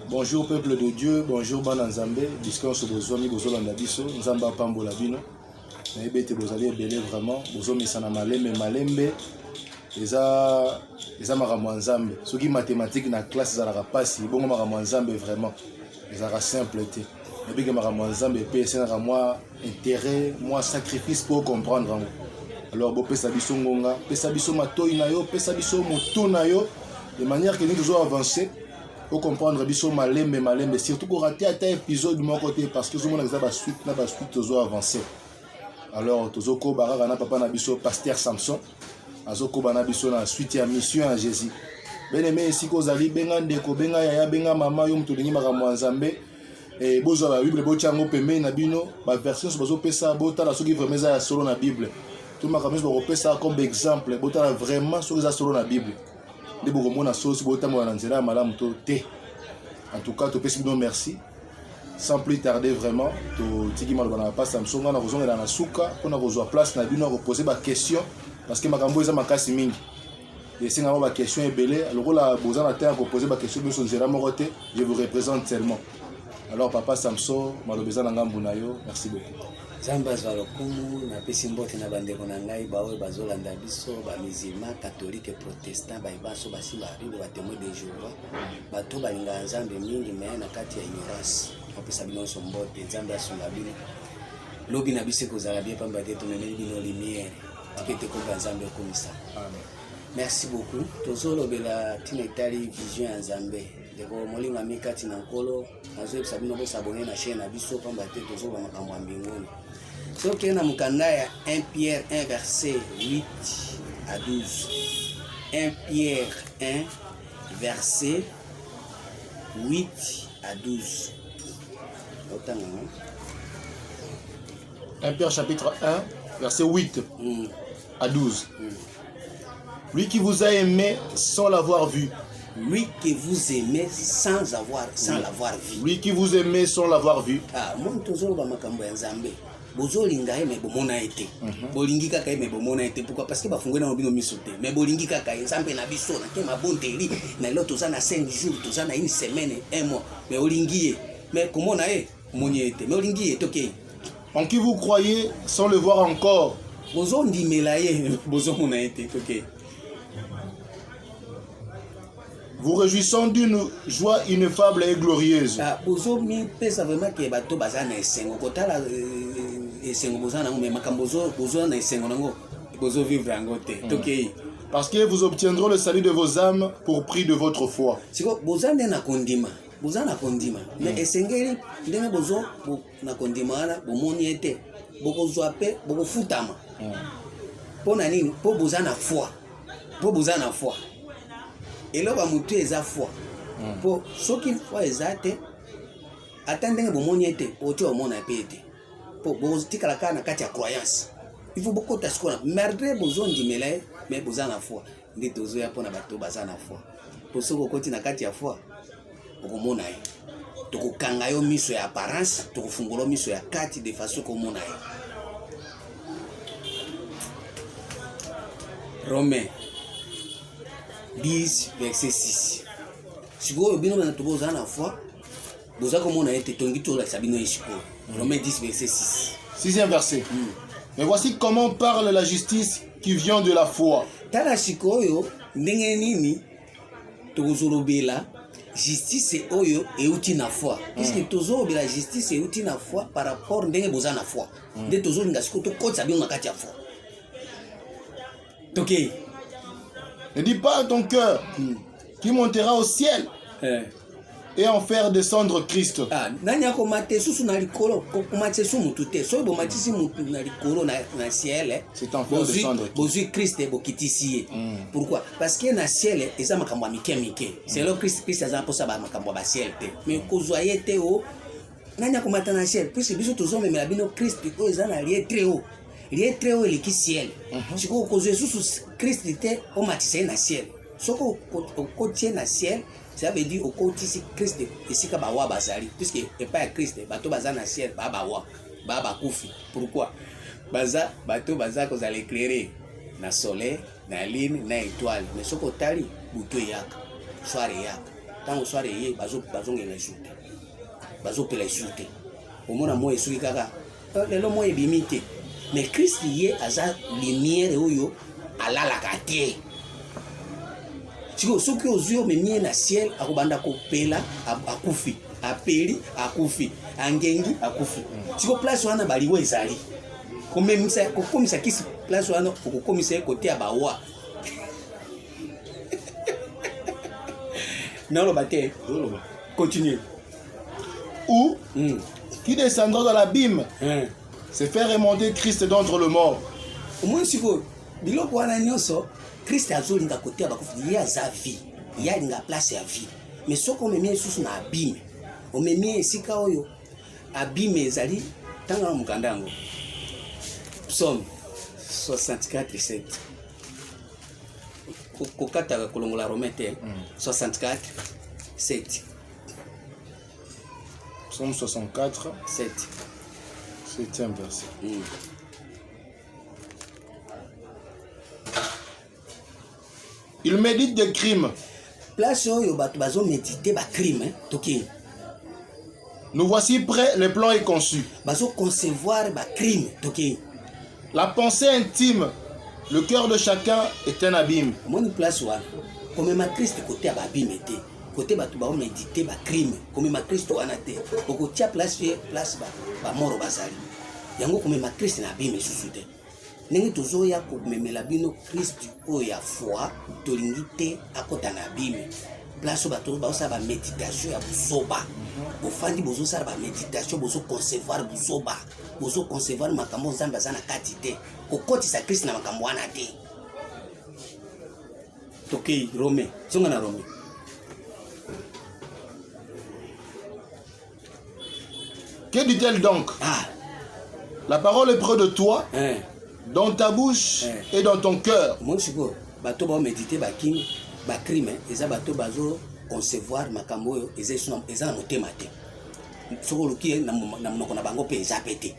Bonjour peuple de Dieu, bonjour Bana Nzambe, biscuit sur Bozomi, Bozolanda Biso, Nzamba Pambola Bino. Naibete Bozali belé vraiment, Bozomi Sana Malembe, Malembe, Eza Maramou Nzambe. Ceux qui mathématiques dans la classe, Zara Passi, bon Maramou Nzambe vraiment, Zara simple. Et puis que Maramou Nzambe, c'est un moi intérêt, moi sacrifice pour comprendre. Alors, bon, Pesa Biso Ngonga, Pesa Biso Matoi Nayo, Pesa Biso Moto Nayo, de manière que nous devons avancer. Pour comprendre biso malembe surtout pour rater un épisode de mon côté parce que tout le monde a suite toujours avancé. Alors tozoko baraka na papa na biso pasteur Samson azoko bana biso na suite à mission à Jésus. Ben aimé ici kozali benga ndeko benga yaya benga mama yo mutulingi makambo Nzambe et bozo la Bible bochango pembe na bino ba version so bozo pesa botala soki vraiment za solo na Bible. Tout makambo so pesa comme exemple botala vraiment so za solo na Bible. En tout cas, tu peux nous merci. Sans plus tarder vraiment, tu dis mal dans pas Samsung, on a besoin de la souka, on a besoin de place, on a besoin de poser des questions parce que ma cambo est ma casse mingi. Et si on a des questions et belé, alors là, besoin de terre pour poser des questions, je vous représente seulement. Alors papa Samson, malobeza na ngambu nayo, merci beaucoup. Zamba zalokumu na pesi mbote na bandeko na ngai bawe bazolanda biso ba musulman catholique protestant ba ibaso basimba bible ba témoin de Jéhovah bato balinga Nzambe mingi mais na kati ya ignorance apesa bino so mbote Nzambe asunga bino lobi na biso kozala bien pamba te toneli bino lumière tikete ko Nzambe komisa. Amen. Merci beaucoup. Tozolobela tinetali vision ya Nzambe. Deko molinga mikati na nkolo azo sabino bo sabone na chaîne na biso pamba te tozoba makambo ya mbinguni. Donc, il y a un 1 Pierre 1 verset 8 à 12. 1 Pierre 1 verset 8 à 12. 1 Pierre chapitre 1 verset 8 à 12. Lui qui vous a aimé sans l'avoir vu. Lui que vous aimez sans l'avoir vu. Lui qui vous aimait sans l'avoir vu. Ah, moi, toujours dans ma cambo Nzambe. Bozolinga mais bomona été bolingi kaka mais bomona été pourquoi parce que bafungwe na bino misote mais bolingi kaka Nzambe na biso na ke mabonteli na loto za na 5 jours to za na une semaine un mois mais olingi mais comment na moni été mais olingi toke en qui vous croyez sans le voir encore bozo ndimela bozo mona été toke vous réjouissant d'une joie ineffable et glorieuse. Ah bozo mi pesa vraiment que bato bazana esengo kotala esengo bozana mais makambozo bozo na esengo nango bozo vivre en te toke parce que vous obtiendrez le salut de vos âmes pour prix de votre foi. Siko bozana na kondima mais esengeli ndenge bozo na kondima na bomoni ete bokozwa pe bokofutama pona nini po bozana foi et là ba mutu eza foi po soki foi ezate attendez bomoni ete oti omona pe ete po botikala kana kati ya croyance il faut beaucoup taskona merdre bozo ndimela mais bozana foi ndi tozo ya pona bato bazana foi po soko koti na kati ya foi okomona ye tokokanga yo miso ya apparence tokofungola miso ya kati de façon komona ye. Romains 10 verset 6. Si vous bino na tobo za na foi, boza komona ete tongi to la sabino ishiko. Romains 10 verset 6. Sixième verset. Mais voici comment parle la justice qui vient de la foi. Tala shikoyo ndenge nini tozolobela justice oyo euti na foi. Puisque tozolobela justice euti na foi par rapport ndenge boza na foi. Nde tozolinga shiko to kotsa bino na kati ya foi. Toke. Ne dis pas à ton cœur qui montera au ciel et en faire descendre Christ. Ah, nani ako mate susu na likolo ko mate su mutu te. So bo matisi mutu na likolo na ciel. C'est en faire descendre. Bozu Christ bo kitisi. Pourquoi? Parce que na ciel eza makambo mike. C'est le Christ eza posa ba makambo ba ciel te. Mais kozwaye te o nani ako mate na ciel. Puisque biso tozo memela bino Christ ko eza na lié très haut. Il est très haut et qui ciel. Si vous causez sous Christ était au matissé na ciel. Ce qu'on côté na ciel, ça veut dire au côté si Christ ici ka bawa bazali puisque et pas Christ bato baza na ciel baba kufi. Pourquoi? Bato baza ko za l'éclairer na soleil, na lune, na étoile. Mais ce qu'on tali buto yaka, soirée yaka. tant soirée ye bazongela shooter bazopela shooter omona mo esuki kaka lelo mo ebimite mais Christ ye aza lumière oyo alalaka te soki ozwi omemie na ciel akobanda kopela akufi apeli akufi angengi akufi siko place wana baliwo ezali kokomisa kisi place wana okokomisa kote ya bawa naloba te continue ou qui descendra dans l'abîme c'est faire remonter Christ d'entre le mort. Omoi siko biloko wana nyonso Christ azolinga kote ya bakufi ye aza vie ye alinga place ya vie mais soko omemie lisusu na abîme omemie esika oyo abîme ezali tanga na mokanda yango Psaume 64:7 kokataka kolongola Romain te 64:7 Psaume 64 7 7e verset. Il médite des crimes. Place oyo bato bazo méditer ba crime toki. Nous voici prêts, le plan est conçu. Bazo concevoir ba crime toki. La pensée intime, le cœur de chacun est un abîme. Moni place wa comme ma Christ côté ba abîme te. Côté bato ba méditer ba crime comme ma Christ wana te. Oko tia place ba moro bazali. Yango comme ma Christ na abîme susute. Ndenge tozoya komemela bino Christ oyo ya foi tolingi te akota na abîme. Place bato baosa ba méditation ya buzoba. Ofandi bozo sala ba méditation bozo concevoir buzoba. Bozo concevoir makambo nzambe azana kati te. Kokotisa Christ na makambo wana te. Toki Rome, songa na Rome. Que dit-elle donc? La parole est près de toi. Dans ta bouche et dans ton cœur. Moi je go bato ba méditer ba king ba crime eza bato bazo concevoir makambo yo eza na motema te. Soko luki na monoko na bango pe eza pete.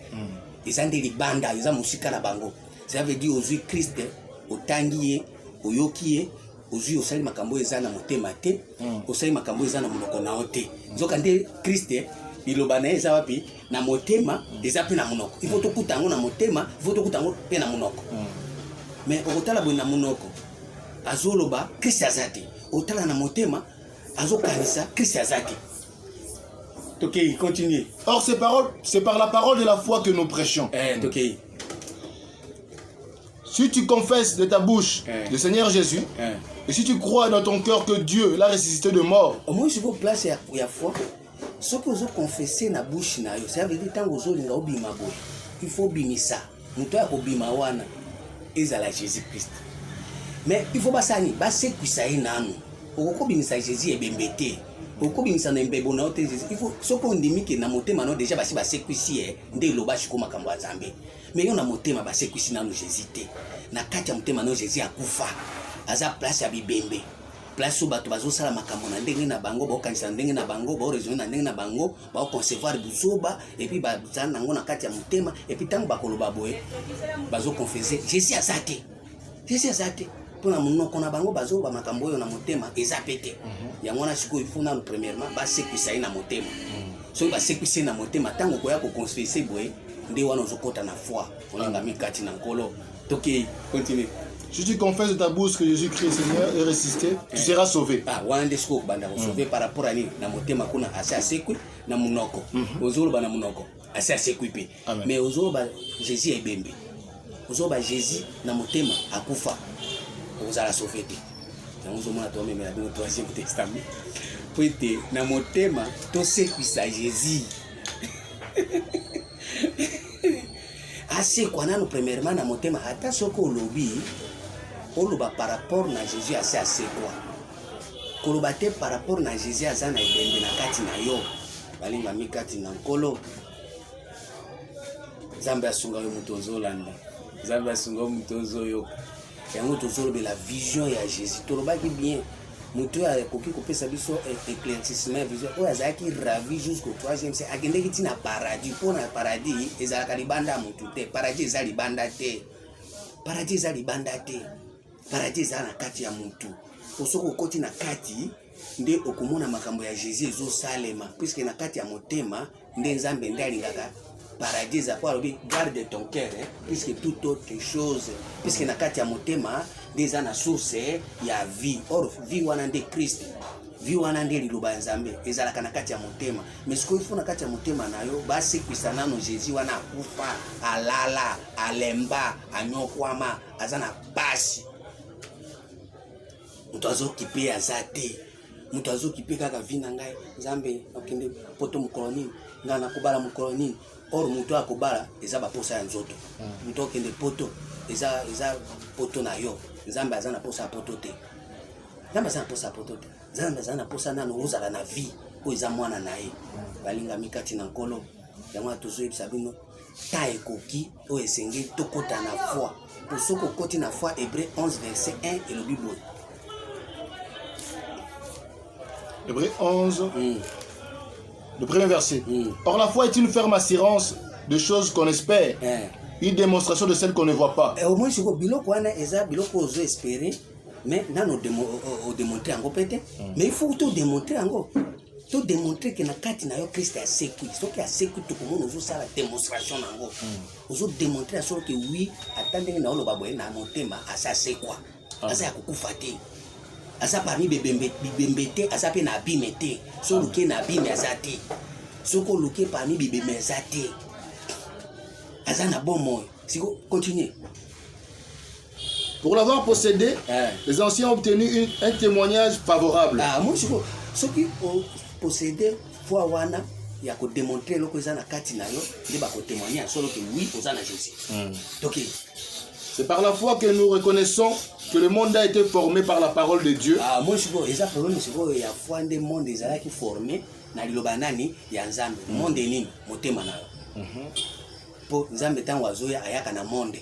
Eza ndi libanda eza musika na bango. Ça veut dire ozui Christ otangi ye oyoki ye ozui osali makambo eza na motema te osali makambo eza na monoko na ote. Zoka ndi Christ biloba na eza wapi na motema eza pe na monoko. Il faut to kutango na motema, il faut to kutango pe na monoko. Mais okotala bo na monoko azoloba Christ azate. Otala na motema azokanisa Christ azate. OK, continue. Or c'est par la parole de la foi que nous prêchons. OK. Si tu confesses de ta bouche le Seigneur Jésus et si tu crois dans ton cœur que Dieu l'a ressuscité de mort. Au moins je vous place ya foi. Ce que vous confessez na bouche na yo, ça veut dire tant que vous obima boy. Il faut bimisa. Muto ya kobima wana ezala Jésus Christ. Mais il faut basani, base kuisa nanu. Okoko bimisa Jésus ebembete. Okoko bimisa na mbebo na ote Jésus. Il faut soko ndimiki na motema no déjà basi base kuisi nde loba shiko makambo ya Nzambe. Mais yo na motema base kuisi nanu Jésus te. Na kati ya motema no Jésus akufa. Aza place ya bibembe. Place où bato bazo sala makambo na ndenge na bango ba kanisa ndenge na bango ba raisonner na ndenge na bango ba concevoir buzoba et puis ba zana ngo na kati ya mutema et puis tango bakoloba boye bazo confesser Jésus azate pona munoko na bango bazo ba makambo yo na mutema eza pete yango na siko ifuna no premièrement ba sekwisa na mutema so ba sekwisa na mutema tango koya ko confesser boye nde wana ozokota na foi olinga mikati na nkolo toki continue. Si tu confesses de ta bouche que Jésus-Christ Seigneur est ressuscité, tu seras sauvé. Wande siko banda sauvé par rapport à ni na motema kuna asa sekwi na munoko. Ozolo bana munoko asa sekwi pe. Mais ozolo ba Jésus ebembe. Ozolo ba Jésus na motema akufa. Ozala sauvé te. Yango zomona to memela bino 3e testament. Poete na motema to sekwi sa Jésus. Ase kwa nano premièrement na motema ata soko lobi oloba par rapport na Jésus assez quoi koloba te par rapport na Jésus azana ebembe na kati na yo balinga mikati na nkolo Nzambe asunga yo mutozo landa Nzambe asunga yo mutozo yo yango tozolo be la vision ya Jésus tolobaki bien muto ya koki kopesa biso éclaircissement vision oyo azaki ravi jusqu'au 3e siècle akendeki tina paradis pona paradis ezalaka libanda mutu te paradis eza libanda te paradis eza na kati ya mutu osoko koti na kati nde okomona makambo ya Jésus ezosalema puisque na kati ya motema nde Nzambe nde alingaka paradis kwa alobi garde ton cœur puisque toute autre chose puisque na kati ya motema nde eza na source ya vie. Or vie wana nde Christ, vie wana nde liloba ya Nzambe ezalaka na kati ya motema. Mais sikoyo ifo na kati ya motema nayo basekwisa nano Jésus wana akufa, alala, alemba, anyokwama, aza na pasi. Mutu azokipe aza te, mutu azokipe kaka vi na ngai Nzambe akende poto mokolo nini nga nakobala mokolo nini. Or mutu akobala eza baposa ya nzoto. Mutu akende poto eza poto na yo. Nzambe aza na posa ya poto te. Nzambe aza na posa ya poto te. Nzambe aza na posa nano ozala na vie oyo eza mwana na ye. Balingami kati na nkolo yango tozoyebisa bino ta ekoki oyo esengeli tokota na foi. Po soki okoti na foi, Hébreux 11 verset 1 elobi boye. Hébreux 11, le premier verset. Or la foi est une ferme assurance de choses qu'on espère, une démonstration de celles qu'on ne voit pas. Au moins, si vous avez besoin espérer, mais non, on démontrer en peut-être. Mais il faut tout démontrer en gros. Tout démontrer que na kati na yo Christ a sécu. Ce qui a sécu tout le monde, ça la démonstration en gros. Vous démontrer à ce que oui, attendez na oloba boye na motema asa c'est quoi. Asa kukufate. Asa parmi bibembete asa pe na bimete. So luke na bime azate. So ko luke parmi bibeme azate. Asa na bon moy. Si continue. Pour l'avoir possédé, les anciens ont obtenu un témoignage favorable. Ah, moi, ceux qui ont possédé foi wana, il y a que démontrer le que ça na kati na yo, il va témoigner sur le que oui, aux ana Jésus. Donc, c'est par la foi que nous reconnaissons que le monde a été formé par la parole de Dieu. Ah, moi, je vois, ça problème, c'est qu'il y a foi des mondes des ala qui formé, na liloba nani, ya Nzambe, monde nini, motema na yo. Pour Nzambe tan wazoya ayaka na monde.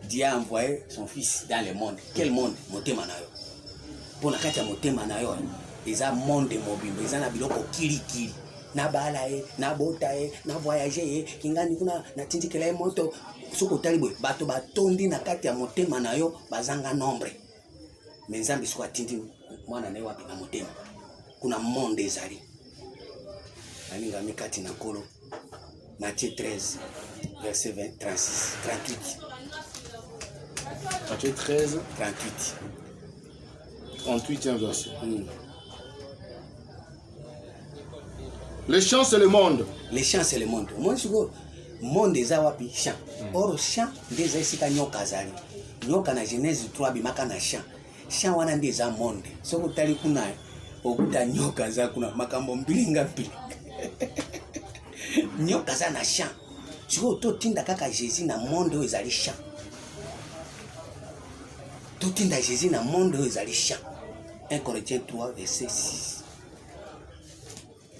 Dieu a envoyé son fils dans le monde. Quel monde? Motema na yo. Pour na kati ya motema na yo, eza monde mobimba, eza na biloko kili na bala na bota na voyager kingani kuna na tindikela moto soko talibo bato batondi na kati ya motema na yo bazanga nombre. Mais Nzambe soko atindi mwana na yo wapi na motema. Kuna monde ezali. Aninga mikati na kolo. Matthieu 13 verset 20 36 38. Matthieu 13, 38e verset. Les champs, c'est le monde. Les champs, c'est le monde. Moi, je dis, monde est wapi champ. Or, champ, déjà ici, quand nyoka azali. Nyoka na Genèse 3, bimaka na champ. Champ wana ndeza monde. So, kutali kuna, okuta nyoka za kuna, makambo mbili ngapi. Nyoka za na champ. Siko, to tinda kaka Jésus na monde oyo ezali champ. Tout est dans Jésus dans le monde où ils allaient champ. 1 Corinthiens 3, verset 6.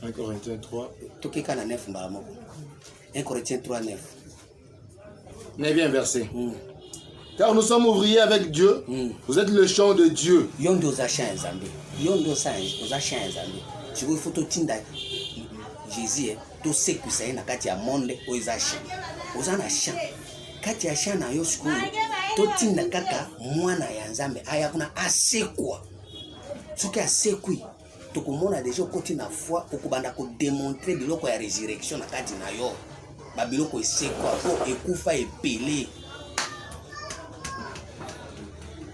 1 Corinthiens 3. Tout est dans 9. 1 Corinthiens 3, 9. 9e verset. Car nous sommes ouvriers avec Dieu. Vous êtes le champ de Dieu. Yondo za champ Nzambe. Yondo za champ Nzambe. Si vous faut tout tinda Jésus, tout ce que ça est dans le monde où ils allaient champ. Vous en avez champ. Kati ya shana yo siku totinda kaka mwana ya Nzambe aya kuna asekwa soki asekwi tokomona deja koti na foi okubanda ko démontrer biloko ya résurrection na kati na yo ba biloko esekwa ko ekufa epele.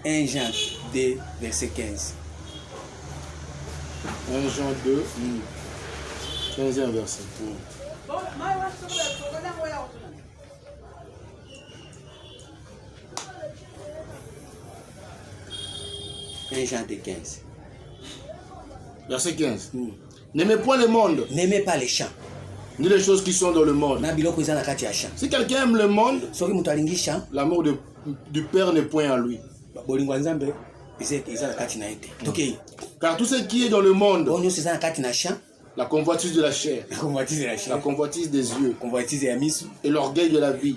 1 Jean 2 verset 15. 1 Jean 2 15e verset. 1 Jean 2, 15. Verset 15. N'aimez point le monde. N'aimez pas les champs. Ni les choses qui sont dans le monde. Si quelqu'un aime le monde, l'amour du Père n'est point en lui. Car tout ce qui est dans le monde, la convoitise de la chair, la convoitise des yeux et l'orgueil de la vie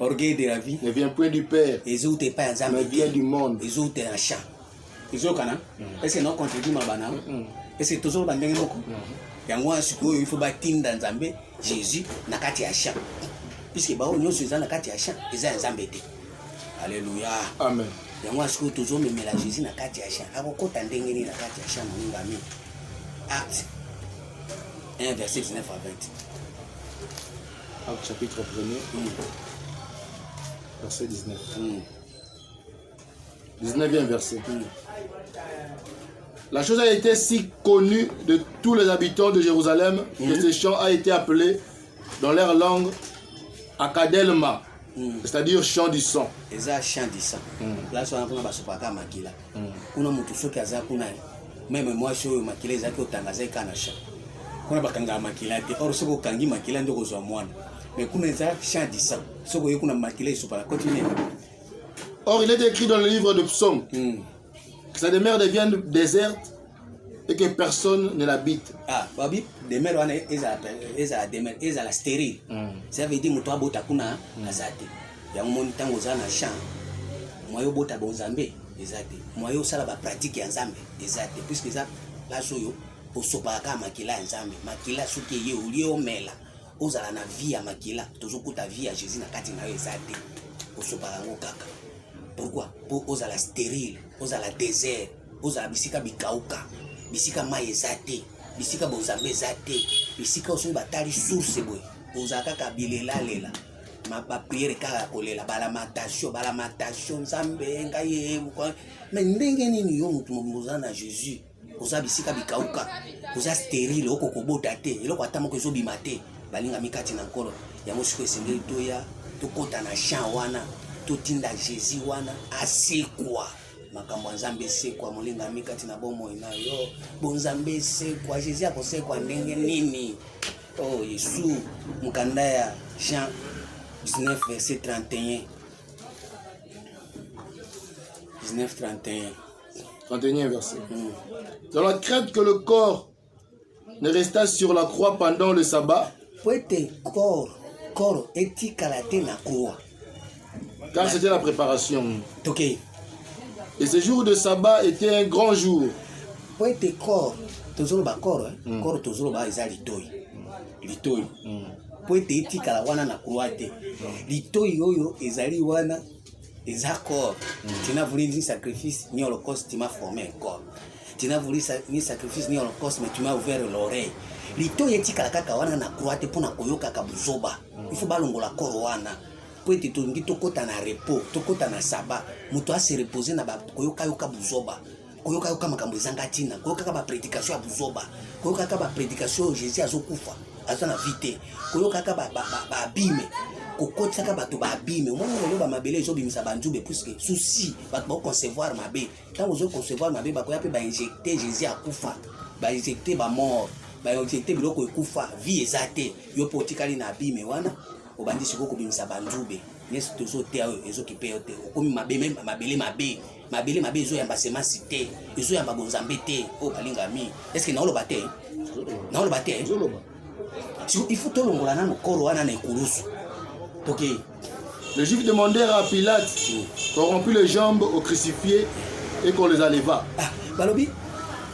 ne vient point du Père, mais vient du monde. Est-ce que non contredit ma banane? Est-ce que toujours bandé moko? Yango sikoyo il faut batinda Nzambe Jésus na kati ya champ. Puisque ba onyo seza na kati ya champ, eza Nzambe te. Alléluia. Amen. Yango sikoyo toujours memela Jésus na kati ya champ. Akokota ndenge ni na kati ya champ ngami. Acte 1, verset 19 à 20. Acte chapitre 1er, verset 19. 19e verset. La chose a été si connue de tous les habitants de Jérusalem que ce chant a été appelé dans leur langue Akadelma, c'est-à-dire chant du sang. C'est un chant du sang. Là, on a un makila. On a mutu soki aza kuna. Même moi, je suis makila ezaki otangaza kana chant. On a bakanga makila te. Or soko kangi makila ndo kozwa mwana. Mais kuna eza chant du sang. Soko yo kuna makila isopala continue. Or il est écrit dans le livre de Psaume que sa demeure devient déserte et que personne ne l'habite. Ah, babi demeure wana eza demeure eza la stérile. Ça veut dire mutu abota kuna azate. Ya moni tango za na champ. Moyo bota bonzambe ezate. Moyo sala ba pratique ya nzambe ezate puisque ça la soyo osopa ka makila nzambe. Makila soki ye ulie omela. Ozala na vie ya makila, tozokuta vie ya Jésus na kati na yo ezate. Osopa ngo kaka. Pourquoi? Pour ozala stérile, ozala désert, ozala bisika bikauka, bisika mai ezate, bisika bonzambe ezate, bisika oso batali source boy, ozala kaka bilela lela, ma ba prière kaka kolela, balamatation nzambe ngaye, mais ndenge nini yo mutu moza na Jésus, ozala bisika bikauka, ozala stérile, okokobota te, eloko atamoko ezobima te, balinga mikati na nkolo, yango siko esengeli toya, tokota na champ wana, totinda Jésus wana asekwa makambo nzambe sekwa molinga mikati na bomo ina yo bonzambe sekwa Jésus akosekwa ndenge nini oh Yesu mukanda ya Jean 19 verset 31 31e verset. Dans la crainte que le corps ne resta sur la croix pendant le sabbat, poete corps etikalate na croix. Car c'était la préparation. Okay. Et ce jour de sabbat était un grand jour. Pour être corps, toujours ba corps, corps toujours ba isa litoi. Litoi. Pour être etikala wana na croate. Litoi yoyo ezali wana eza corps. Tu n'as voulu ni sacrifice ni holocauste, tu m'as formé un corps. Tu n'as voulu ni sacrifice ni holocauste, mais tu m'as ouvert l'oreille. Litoi etikala kaka wana na croate pona koyoka ka buzoba. Il faut balongola corps wana. Pour être tongi tokota na repos, tokota na sabbat, mutu a se reposer na ba koyoka yoka buzoba, koyoka yoka makambo ezanga tina, koyoka ba prédication ya buzoba, koyoka ka ba prédication Jésus azokufa, azana vite, koyoka ka ba abime, kokotisa ka bato ba abime, mwana lelo ba mabele ezobimisa banzube puisque souci, bato ba concevoir mabe, tant ozo concevoir mabe ba koya pe ba injecter Jésus akufa, ba injecter ba mort, ba injecter biloko ekufa, vie ezate, yo potikali na abime wana. Obandi siko kobimisa banzube yesu tozo te ayo ezo kipeyo te okomi mabele mabe ezo yamba semasi te ezo yamba bonzambe te o balinga mi est-ce que naoloba te siko il faut tolongola nano koro wana na ekulusu toke les juifs demandèrent à Pilate qu'on rompit les jambes aux crucifiés et qu'on les enleva. Balobi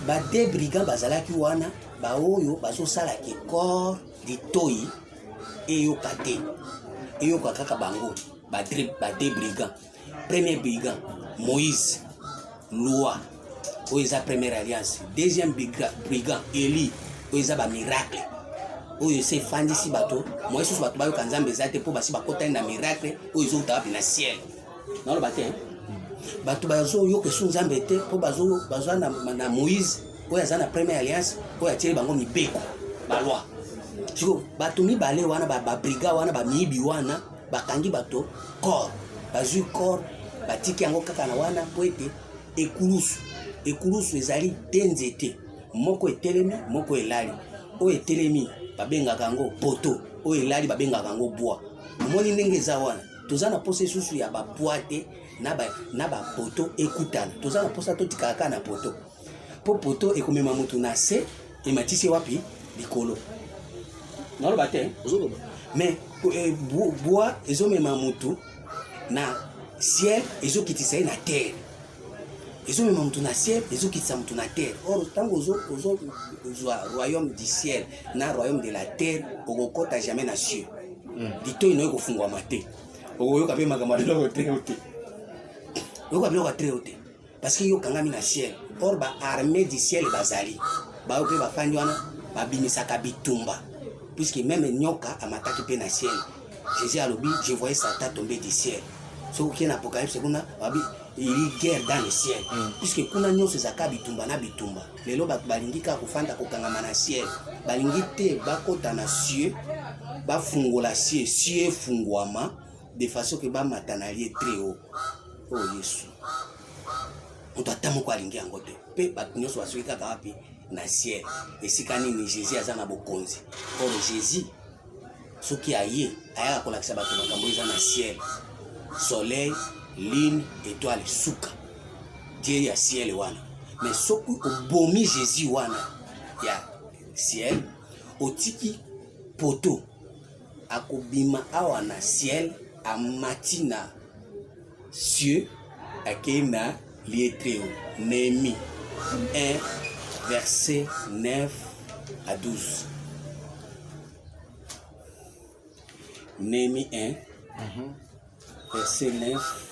ba de brigands bazalaki wana ba oyo bazosala ke corps litoi eyoka kaka bango ba de brigands. Premier brigand Moïse loi oyo eza première alliance. Deuxième brigand Eli oyo eza ba miracle oyo se fandisi bato moi susu bato bayoka nzambe eza te mpo basi bakotani na miracle oyo ezouta na ciel naloba te bato bazoyoka esu nzambe te mpo bazwa na Moïse oyo aza na première alliance oyo atieli bango mibeko baloi. Siko bato mibale wana ba briga wana ba mibi wana bakangi bato corps bazui corps batiki yango kaka na wana po ete ekulusu ezali denzete moko etelemi moko elali oyo etelemi babengaka yango poto oyo elali babengaka yango bois. Omoni ndenge eza wana toza na posa esusu ya babois te na bapoto ekutana toza na posa totikaka na poto po poto ekomema mutu na se ematisi wapi likolo naloba te mais bois ezomema mutu na ciel ezokitisa ye na terre ezomema mutu na ciel ezokitisa mutu na terre. Or tango ozwa royaume du ciel na royaume de la terre okokota jamais na cieux litoi noyo kofungwama te okoyoka mpe makambo ya biloko te oyoka biloko ya treo te parce que yokangami na ciel. Or ba armée du ciel bazali ba ope ba fandi wana ba bimisaka bitumba puisque même nyoka amataki pe na ciel. Jésus a lobi, je voyais Satan tomber du ciel. Ce qui est en Apocalypse, il y a guerre dans le ciel. Puisque kuna nyoso zaka bitumba na bitumba. Lelo balingi ka kufanda kokangama na ciel. Balingi te bakota na cieux, ba fungola cieux, cieux fungwama de façon que ba matanalie très haut. Oh Yesu. On doit tamo kwa lingi yango te. Pe ba nyoso baswika ka wapi na ciel. Esika nini Jésus azana bokonzi. Or Jésus ce qui a yé, aya kolakisa bato makambo eza na ciel. Soleil, lune, étoile, souka. Dieu ya ciel wana. Mais soku obomi Jésus wana ya ciel, otiki poto akobima awa na ciel amati na cieux akena liétreo. Néhémie 1 verset 9 à 12. Néhémie 1 verset 9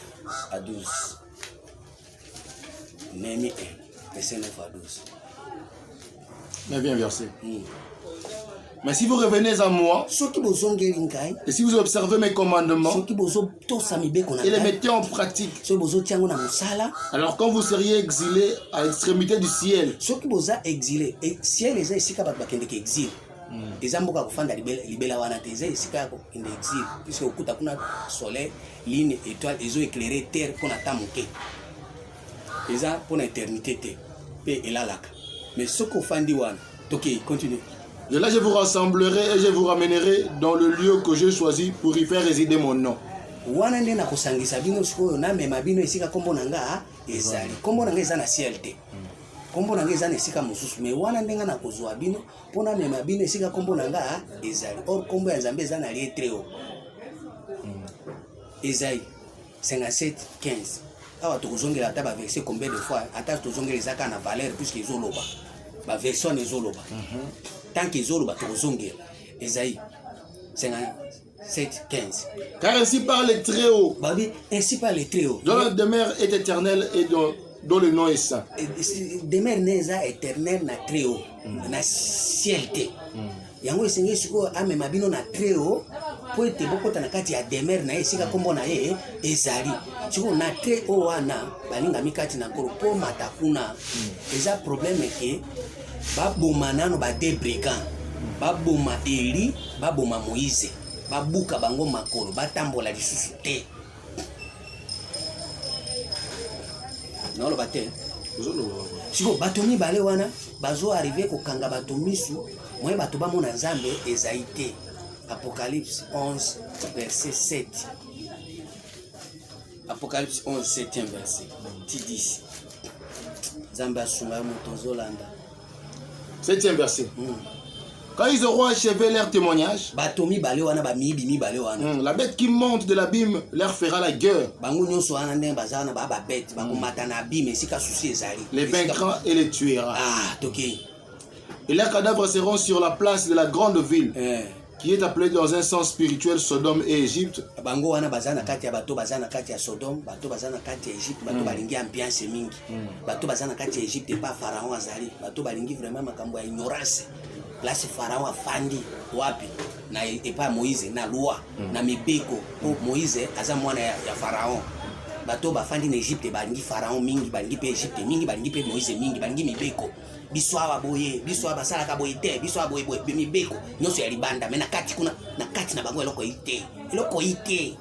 à 12. Néhémie 1 verset 9 à 12. 9e verset. Mais si vous revenez à moi, et si vous observez mes commandements, et les mettez en pratique, alors quand vous seriez exilés à l'extrémité du ciel, ezamboka kufanda libela wana te ezai sika ko in exil puisque okuta kuna soleil ligne étoile ezo éclairer terre pour na tamuke eza pour l'éternité te pe elalaka mais ce qu'on fandi wana OK continue. De là je vous rassemblerai et je vous ramènerai dans le lieu que j'ai choisi pour y faire résider mon nom. Wana ndena kusangisa bino siko na mema bino esika kombo nanga ezali kombo nanga eza na ciel te. Kombo nanga eza na esika mosusu mais wana ndenga na kozwa bino pona mema bino esika kombo nanga ezali or kombo ya Nzambe eza na lettre o. Esaïe 57 15. Awa tozongela ta ba verset combien de fois ata tozongela ezaka na valeur puisque ezoloba ba version ezoloba. Tant que ezoloba tozongela Esaïe 57 15. Car ainsi parle le Très-Haut. Babi ainsi parle le Très-Haut. Dont la demeure est éternelle et dont le nom est saint. Demeure neza éternel na Très-Haut na ciel te. Yango esengi siko amema bino na Très-Haut po ete bokota na kati ya demeure na esika kombo na ye ezali. Siko na Très-Haut wana balinga mikati na kolo po matakuna. Eza problème ke baboma nano ba deux brigands. Baboma Eli, baboma Moïse. Babuka bango makolo batambola lisusu te. Non, le baptême. Siko bato mibale wana bazo arriver kokanga bato misu moye bato bamona Nzambe Esaïe te. Apocalypse 11 verset 7. Apocalypse 11 7e verset. Ti 10. Nzambe asunga moto zolanda. 7e verset. Quand ils auront achevé leur témoignage, la bête qui monte de l'abîme leur fera la guerre. Les vaincra et les tuera. Et leurs cadavres seront sur la place de la grande ville, qui est appelée dans un sens spirituel Sodome et Égypte. Place Pharaon afandi wapi na epa Moïse na loi na mibeko po Moïse aza mwana ya Pharaon bato bafandi na Egypte balingi Pharaon mingi balingi pe Egypte mingi balingi pe Moïse mingi balingi mibeko biswa boye biswa basala ka boye te biswa boye mibeko nyonso ya libanda mais na kati kuna na kati na bango eloko ite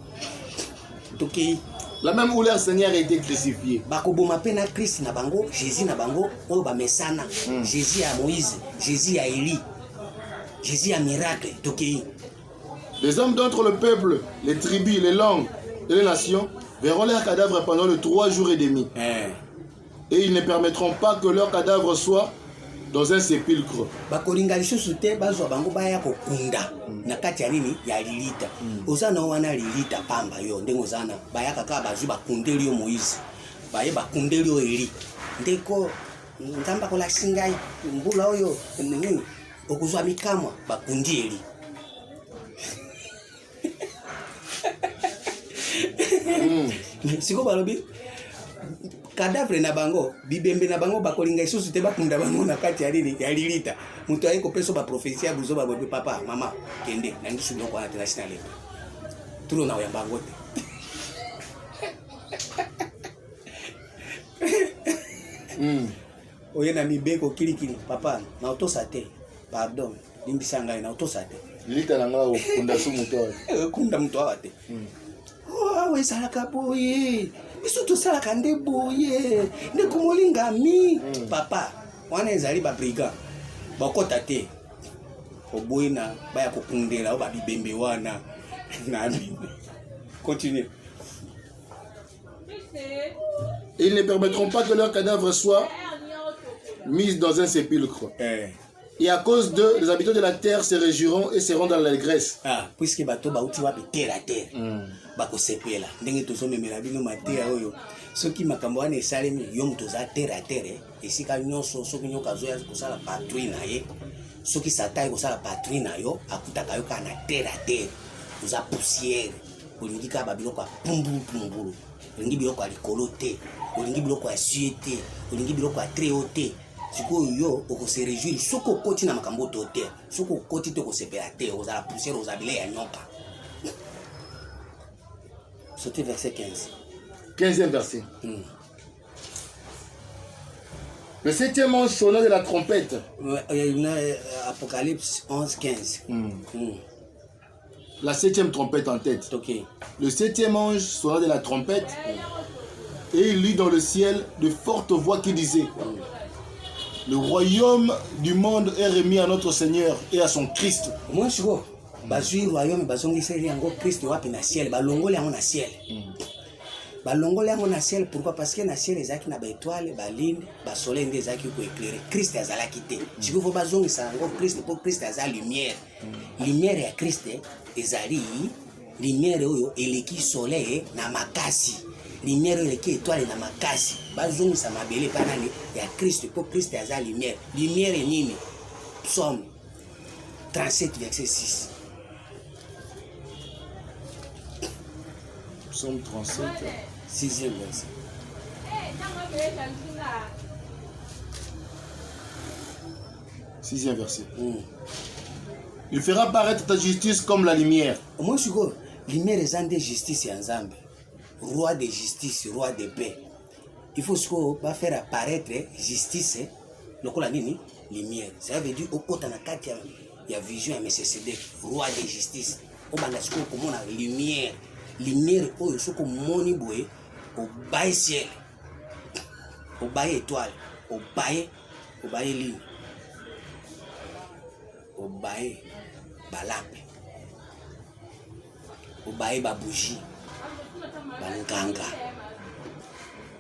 toki la même où leur Seigneur a été crucifié. Bakoboma pe na Christ na bango, Jésus na bango, oyo ba mesana. Jésus à Moïse, Jésus à Élie. Jésus à miracle, toki. Les hommes d'entre le peuple, les tribus, les langues et les nations verront leurs cadavres pendant le 3 jours et demi. Et ils ne permettront pas que leurs cadavres soient dans un sépulcre. Bakolinga lisusu te bazwa bango baya kokunda na kati ya nini ya lilita. Ozana wana lilita pamba yo ndengo zana baya kaka bazu bakundeli yo Moïse. Baye bakundeli yo Eli. Ndeko ngamba kola singai mbula oyo nini okuzwa mikamwa bakundi Eli. Siko balobi cadavre na bango bibembe na bango bakolinga isusu te bakunda bango na kati ya lilita mutu ayi kopeso ba prophétie buzo ba bobe papa mama kende na ngisu biloko wana te na sinale tulo na ya bango te oye na mibeko kilikili papa na otosa te pardon limbisa ngai na otosa te lilita na ngala okunda su mutu kunda mutu awa te awe salaka boye biso tosalaka nde boye nde komolingami papa wana ezali babrigand bakota te oboyi na baya kokundela o babibembe wana nani continue. Ils ne permettront pas que leurs cadavres soient mis dans un sépulcre. Et à cause d'eux, les habitants de la terre se réjouiront et seront dans l'allégresse. Ah, puisque bato bauti wapi terre à terre. Bako sepela. Ndenge tozo memela bino matea oyo. Soki makambo wana esalemi yo mutoza terre à terre. Esika nyonso soki nyoka zoya kosala patrouille na ye. Soki satai kosala patrouille na yo akutaka yo kana terre à terre. Oza poussière. Olingi ka babiloko pumbulu pumbulu. Olingi biloko ya likolo te. Olingi biloko ya suye te. Olingi biloko ya très haut te. Siko yo okose réjouir soko koti na makambo to te. Soko koti to kosepela te. Oza la poussière oza bile ya nyoka. Sauter verset 15. 15e verset. Le 7e ange sonna de la trompette. Apocalypse 11, 15. La 7e trompette en tête. Okay. Le 7e ange sonna de la trompette et il lut dans le ciel de fortes voix qui disaient le royaume du monde est remis à notre Seigneur et à son Christ. Moi je vois. Bazui royaume bazongiseli yango Christ wapi na ciel balongoli yango na ciel. Balongoli yango na ciel pourquoi parce que na ciel ezaki na ba étoile ba lune ba soleil nde ezaki ko éclairer Christ azalaki te. Siko fo bazongisa yango Christ pour Christ aza lumière. Lumière ya Christ ezali lumière oyo eleki soleil na makasi. Lumière eleki étoile na makasi. Bazongisa mabele panani ya Christ pour Christ aza lumière. Lumière nini? Psaume 37 verset 6. Psaume 37. 6e verset. Sixième verset. Il fera paraître ta justice comme la lumière. Moi je dis, lumière est de justice et ensemble. Roi de justice, roi de paix. Il faut que faire apparaître justice, le quoi la nini lumière. Ça veut dire au côté na kati ya vision ya MCCD, roi de justice. Au banda siko comme na lumière. Lumière oyo soko moni boye au bail ciel. Au bail étoile, au bail ligne. Au bail balape. Au bail ba bougie. Ba nganga.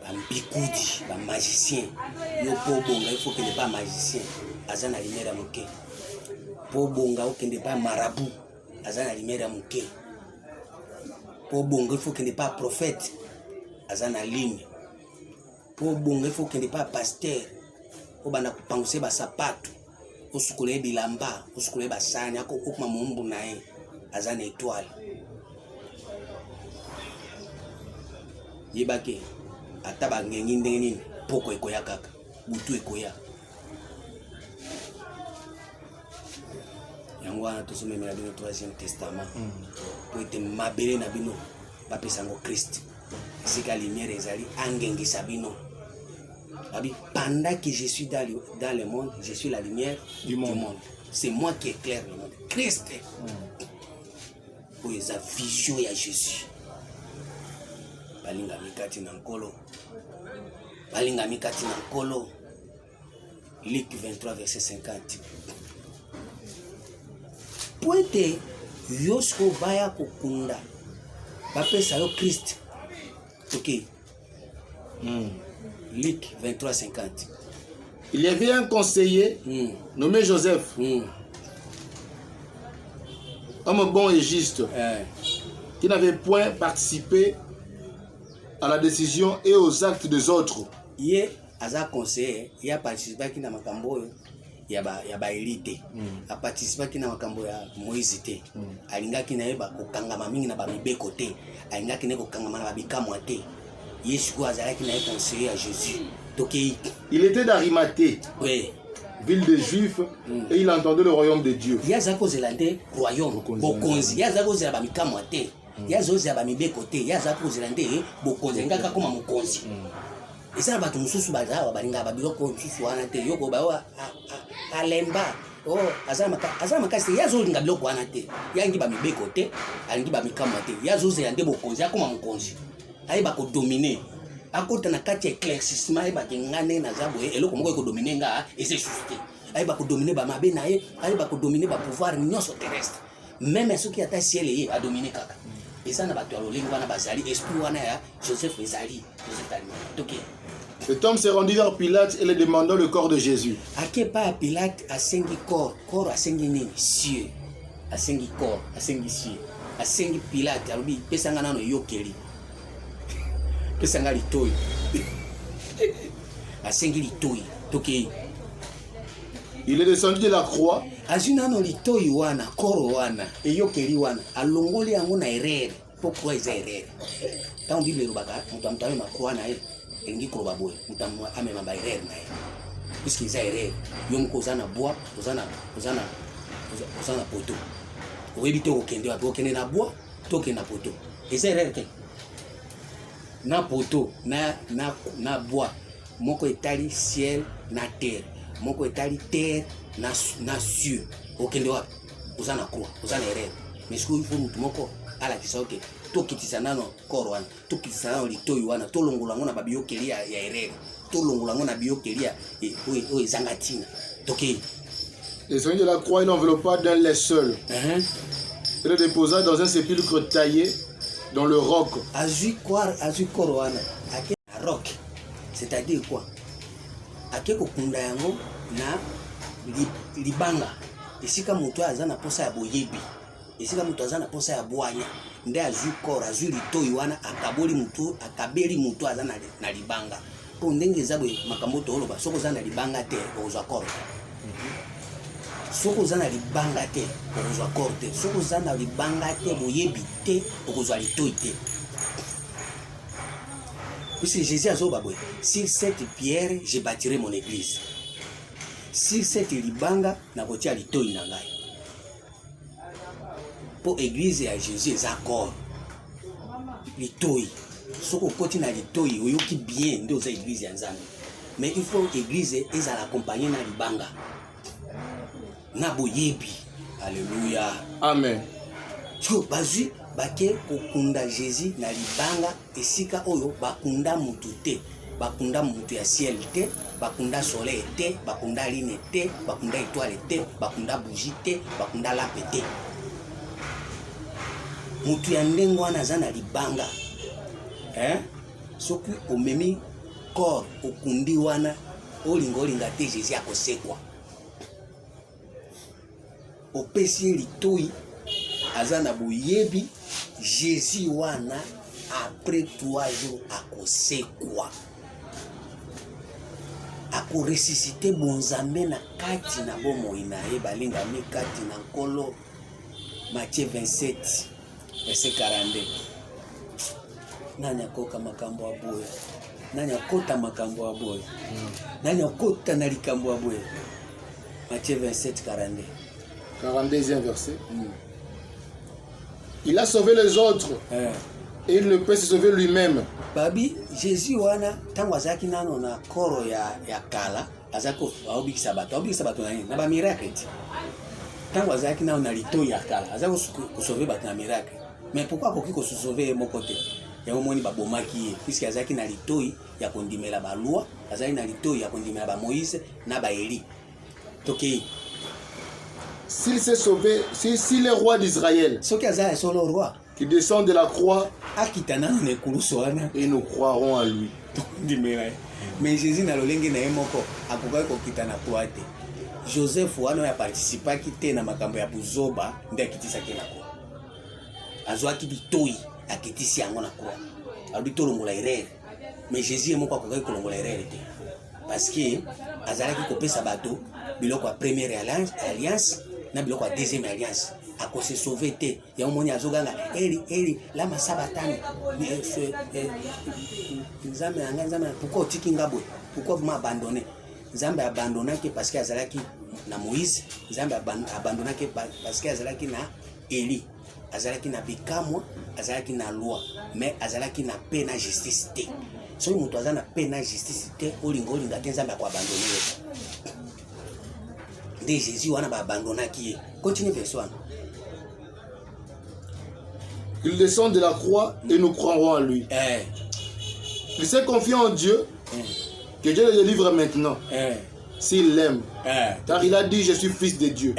Ba mbikudi, ba magicien. Yo po bonga, il faut que ne pas magicien. Azana lumière moke. Po bonga o kende pas marabout. Azana lumière moke. Po bonga il faut que ne pas prophète. Azana ligne. Po bonga il faut que ne pas pasteur. O bana kupanguse ba sapato. Osukule bilamba, osukule ba sani ako okuma mumbu nae. Azana étoile. Yebake ataba ngengi ndenge nini poko ekoya kaka butu ekoya yango wana tosomemela bino 3e testament po ete mabele na bino bapesa yango Christ esika lumière ezali angengisa bino abi pendant que je suis dans le monde je suis la lumière du monde. C'est moi qui éclaire le monde. Christ po eza vision ya Jésus. Balinga mikati na nkolo. Balinga mikati na nkolo. Luc 23 verset 50. Pointe yosko baya kokunda. Bapesa yo Christ. OK. Luc 23 50. Il y avait un conseiller nommé Joseph. Homme bon et juste. Qui n'avait point participé à la décision et aux actes des autres. Yé aza conseiller, il a participé qui na makambo ya ba élite. A participé qui na makambo ya Moïse te. Alinga ki na yeba kokangama mingi na ba mibeko te. Alinga ki ne kokangama na ba bikamwa te. Yesu azalaki na conseiller à Jésus. Il était d'Arimathée. Oui. Ville des Juifs, et il entendait le royaume de Dieu. Yazako zelande royaume bokonzi yazako zela ba mikamwa te yazo zela ba mibeko te yazako zelande bokonzi ngaka koma mokonzi esa ba tumususu bazawa balinga ba biloko mususu wana te yoko ba alemba oh azama kasi yazo linga biloko wana te yangi ba mibeko te alingi ba mikamwa te yazo zelande bokonzi akoma mokonzi ayi ba ko dominer akota na kati éclaircissement ba kengane na zabo eloko moko ko dominer nga et c'est juste ayi ba ko dominer ba mabe na ye ayi ba ko dominer ba pouvoir nyonso terrestre même ceux qui ata ciel ye a dominer kaka eza na bato ya lolingo wana bazali esprit wana ya Joseph ezali Joseph tali toki. Cet homme s'est rendu vers Pilate et lui demandant le corps de Jésus. Ake pa Pilate asengi corps asengi nini cieux asengi corps asengi cieux asengi Pilate alobi pesanga nano yokeli pesanga litoi asengi litoi toki. Il est descendu de la croix. Azunano litoi wana koro wana eyokeli wana alongoli yango na erreur pourquoi ils erreur tant bible lobaka mutamtame makroa na ye elingi koloba boye mutamwa amema ba erreur na ye puisque ils erreur yom kozana bois ozana poto oyebi te okende wapi okende na bois toke na poto ils erreur te na poto na bois moko etali ciel na terre moko etali terre na cieux okende wapi ozana croix ozana erreur mais ce qu'il faut mutu moko ala kisoke tokitisa nano koro wana tokitisa nano litoi wana tolongola ngona babiyokeli ya erreur tolongola ngona biyokeli ya o ezangatina toki. Les soigneurs de la croix, il n'enveloppa d'un lait seul. Il le déposa dans un sépulcre taillé dans le roc. Azui koro wana ake roc, c'est-à-dire quoi? Ake kokunda yango na libanga esika mutu azana posa ya boyebi esika mutu azana posa ya bwanya nde azui koro azui litoi wana akabeli mutu azana na libanga po ndenge zabwe makambo to oloba soko zana libanga te okozwa koro soko zana libanga te okozwa koro te soko zana libanga te boyebi te okozwa litoi te. Puisque Jésus a dit, sur cette pierre, je bâtirai mon église. Sur cette libanga, na kotia litoi na ngai. Pour église ya Jésus est accord. Litoi. Soko koti na litoi, oyoki bien ndo za église ya Nzambe. Mais il faut église eza l'accompagner na libanga. Na boyebi. Alléluia. Amen. Tio bazu bake kokunda Jésus na libanga esika oyo bakunda mutu te bakunda mutu ya ciel te bakunda soleil te bakunda lune te bakunda étoile te bakunda bougie te bakunda lampe te mutu ya ndengo wana za na libanga soki omemi corps okundi wana olinga te Jésus akosekwa opesi litoi azana boyebi Jésus wana après 3 jours akosekwa ako ressusciter bonzambe na kati na bomoi na ye balinga mi kati na nkolo Matthieu 27 verset 42. Nani akoka makambo aboye nani akota makambo aboye nani akota na likambo aboye Matthieu 27 42e verset. Il a sauvé les autres et il ne peut se sauver lui-même. Babi Jésus wana tango azaki nano na koro ya kala azako aobikisa bato na ba miracle tango azaki nano na litoi ya kala azako sauver bato na miracle. Mais pourquoi koki ko sauver mon côté ya omoni ba bomaki puisque azaki na litoi ya kondimela ba loi azaki na litoi ya kondimela ba Moïse na ba Eli toki. S'il s'est sauvé, si les rois d'Israël qui descendent de la croix, et nous croirons en lui. Mais Jésus n'a l'olenge na emoko akoka ko kitana kwate. Joseph wana ya participa kite na makambo ya buzoba nde akitisa kenako. Azwaki bitoi akitisi yango na croix. Abito longola erreur. Mais Jésus emoko akoka ko longola erreur te. Parce que azalaki kopesa bato biloko ya première alliance na biloko ya deuxième alliance ako se sauver te ya moni azoganga eli la masabatani nzambe anga nzambe pourquoi otiki ngabwe pourquoi vous m'abandonner nzambe abandonnaki parce que azalaki na Moïse nzambe abandonnaki parce que azalaki na Eli azalaki na bikamwa azalaki na loi mais azalaki na paix na justice te so mutu azana paix na justice te olinga te nzambe akoabandonner de Jésus wana ba abandonnaki ye continue verset 1. Il descend de la croix et nous croirons en lui. Il s'est confié en Dieu, que Dieu le délivre maintenant, s'il l'aime. Car il a dit, je suis fils de Dieu.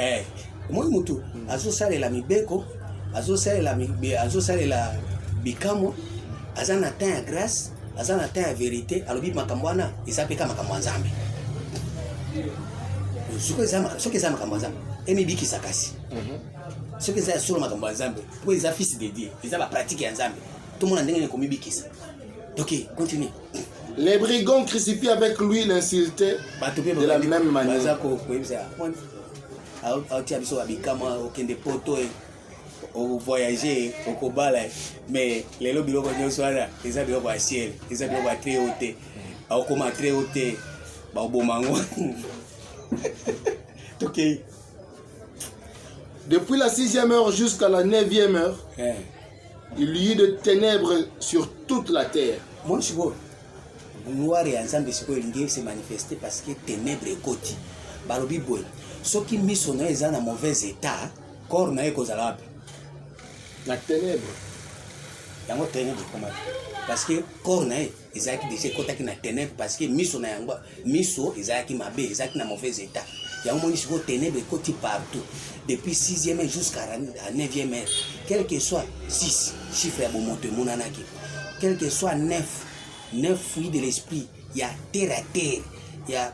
Moi, mutu, azo salela mibeko, azo salela bikamo, azana temps ya grâce, azana temps ya vérité, alobi makambwana, isapeka makamwanzambe. Soki eza makambo ya Nzambe emibiki sakasi soki eza solo makambo ya Nzambe po eza fils de Dieu eza ba pratique ya Nzambe tout le monde ndenge komibikisa. OK, continue. Les brigands crucifiés avec lui l'insultaient de la même manière. Bazako koyebisa auti abiso babikama okende poto au voyager au kobala mais lelo biloko nyonso wana eza biloko ya ciel eza biloko ya très haute au koma très haute ba obomango. OK. Depuis la 6e heure jusqu'à la 9e heure, il y eut de ténèbres sur toute la terre. Moi, je vois. Noir et ensemble, il se manifester parce que ténèbres et côté. Balobi boy. Ceux qui mis son nez dans un mauvais état, corps n'a pas de la ténèbre. Il y a un ténèbre comment? Parce que corps n'a déjà côté na ténèbre parce que miso na yango miso ezaki mabe ezaki na mauvais état. Il y a un monde qui ténèbres côté partout depuis 6e jusqu'à 9e heure. Quel que soit 6 chiffre ya bomoto monanaki. Quel que soit 9 fruits de l'esprit, il y a terre à terre. Il y a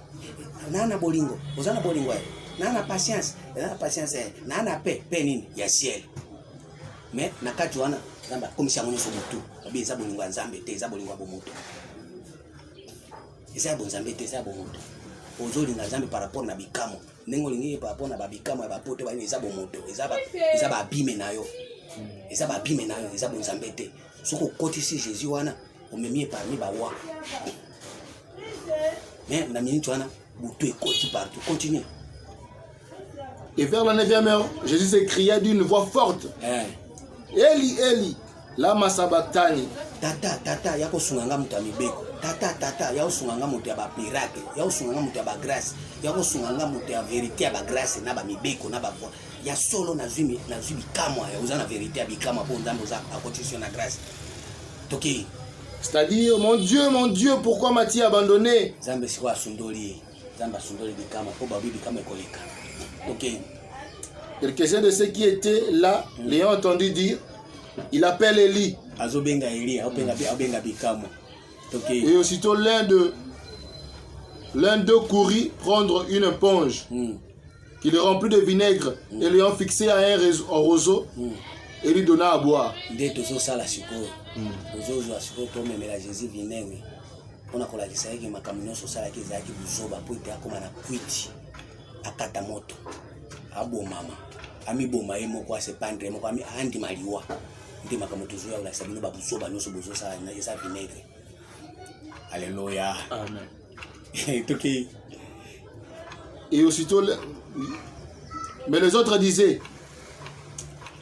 nana bolingo, ozana bolingo. Nana patience, nana paix, nini, il y a ciel. Mais nakati wana namba comme si amonyo sobutu, obi eza bolingo nzambe te eza bolingo bomoto. Eza bonzambe te eza bomoto. Ozolinga nzambe par rapport na bikamo. Nengo lingi par rapport na babikamo ya bapote ba eza bomoto, eza ba bime na yo. Eza ba bime na yo, eza bonzambe te. Soko kotisi Jésus wana omemie parmi ba wa. Mais na minute wana butu ekoti partout. Continue. Et vers la 9e heure, Jésus s'écria d'une voix forte. Eli, Eli, lama sabachthani. Tata, yako sunganga mutu ya mibeko. Tata, yako sunganga mutu ya ba miracle. Yako sunganga mutu ya ba grâce. Yako sunganga mutu ya vérité ya ba grâce na ba mibeko na ba voix. Ya solo na zumi bikamwa ya uza na vérité ya bikamwa po nzambe uza akotisi na grâce. Toki. C'est-à-dire, mon Dieu, pourquoi m'as-tu abandonné? Nzambe siko asundoli. Nzambe asundoli bikamwa po ba bikamwa ekoleka. OK. Quelques-uns de ceux qui étaient là l'ayant entendu dire, il appelle Élie. Azobenga Élie, abenga bikamo. OK. Et aussitôt l'un d'eux courut prendre une éponge qu'il le remplit de vinaigre et l'ayant fixé à un roseau et lui donna à boire. Dès tozo sala sikoyo. Tozo zo sikoyo to memela Jésus vinaigre. On a kolakisa yaki makamino so sala ki zaki buzoba po ite akoma na kwiti. Akata moto abomama ami boma ye moko asepandre moko ami andi maliwa ndi makamoto zuya la sabino babusoba noso bozo sala na esa vinaigre. Alléluia. Amen. Toki. Et aussitôt mais les autres disaient,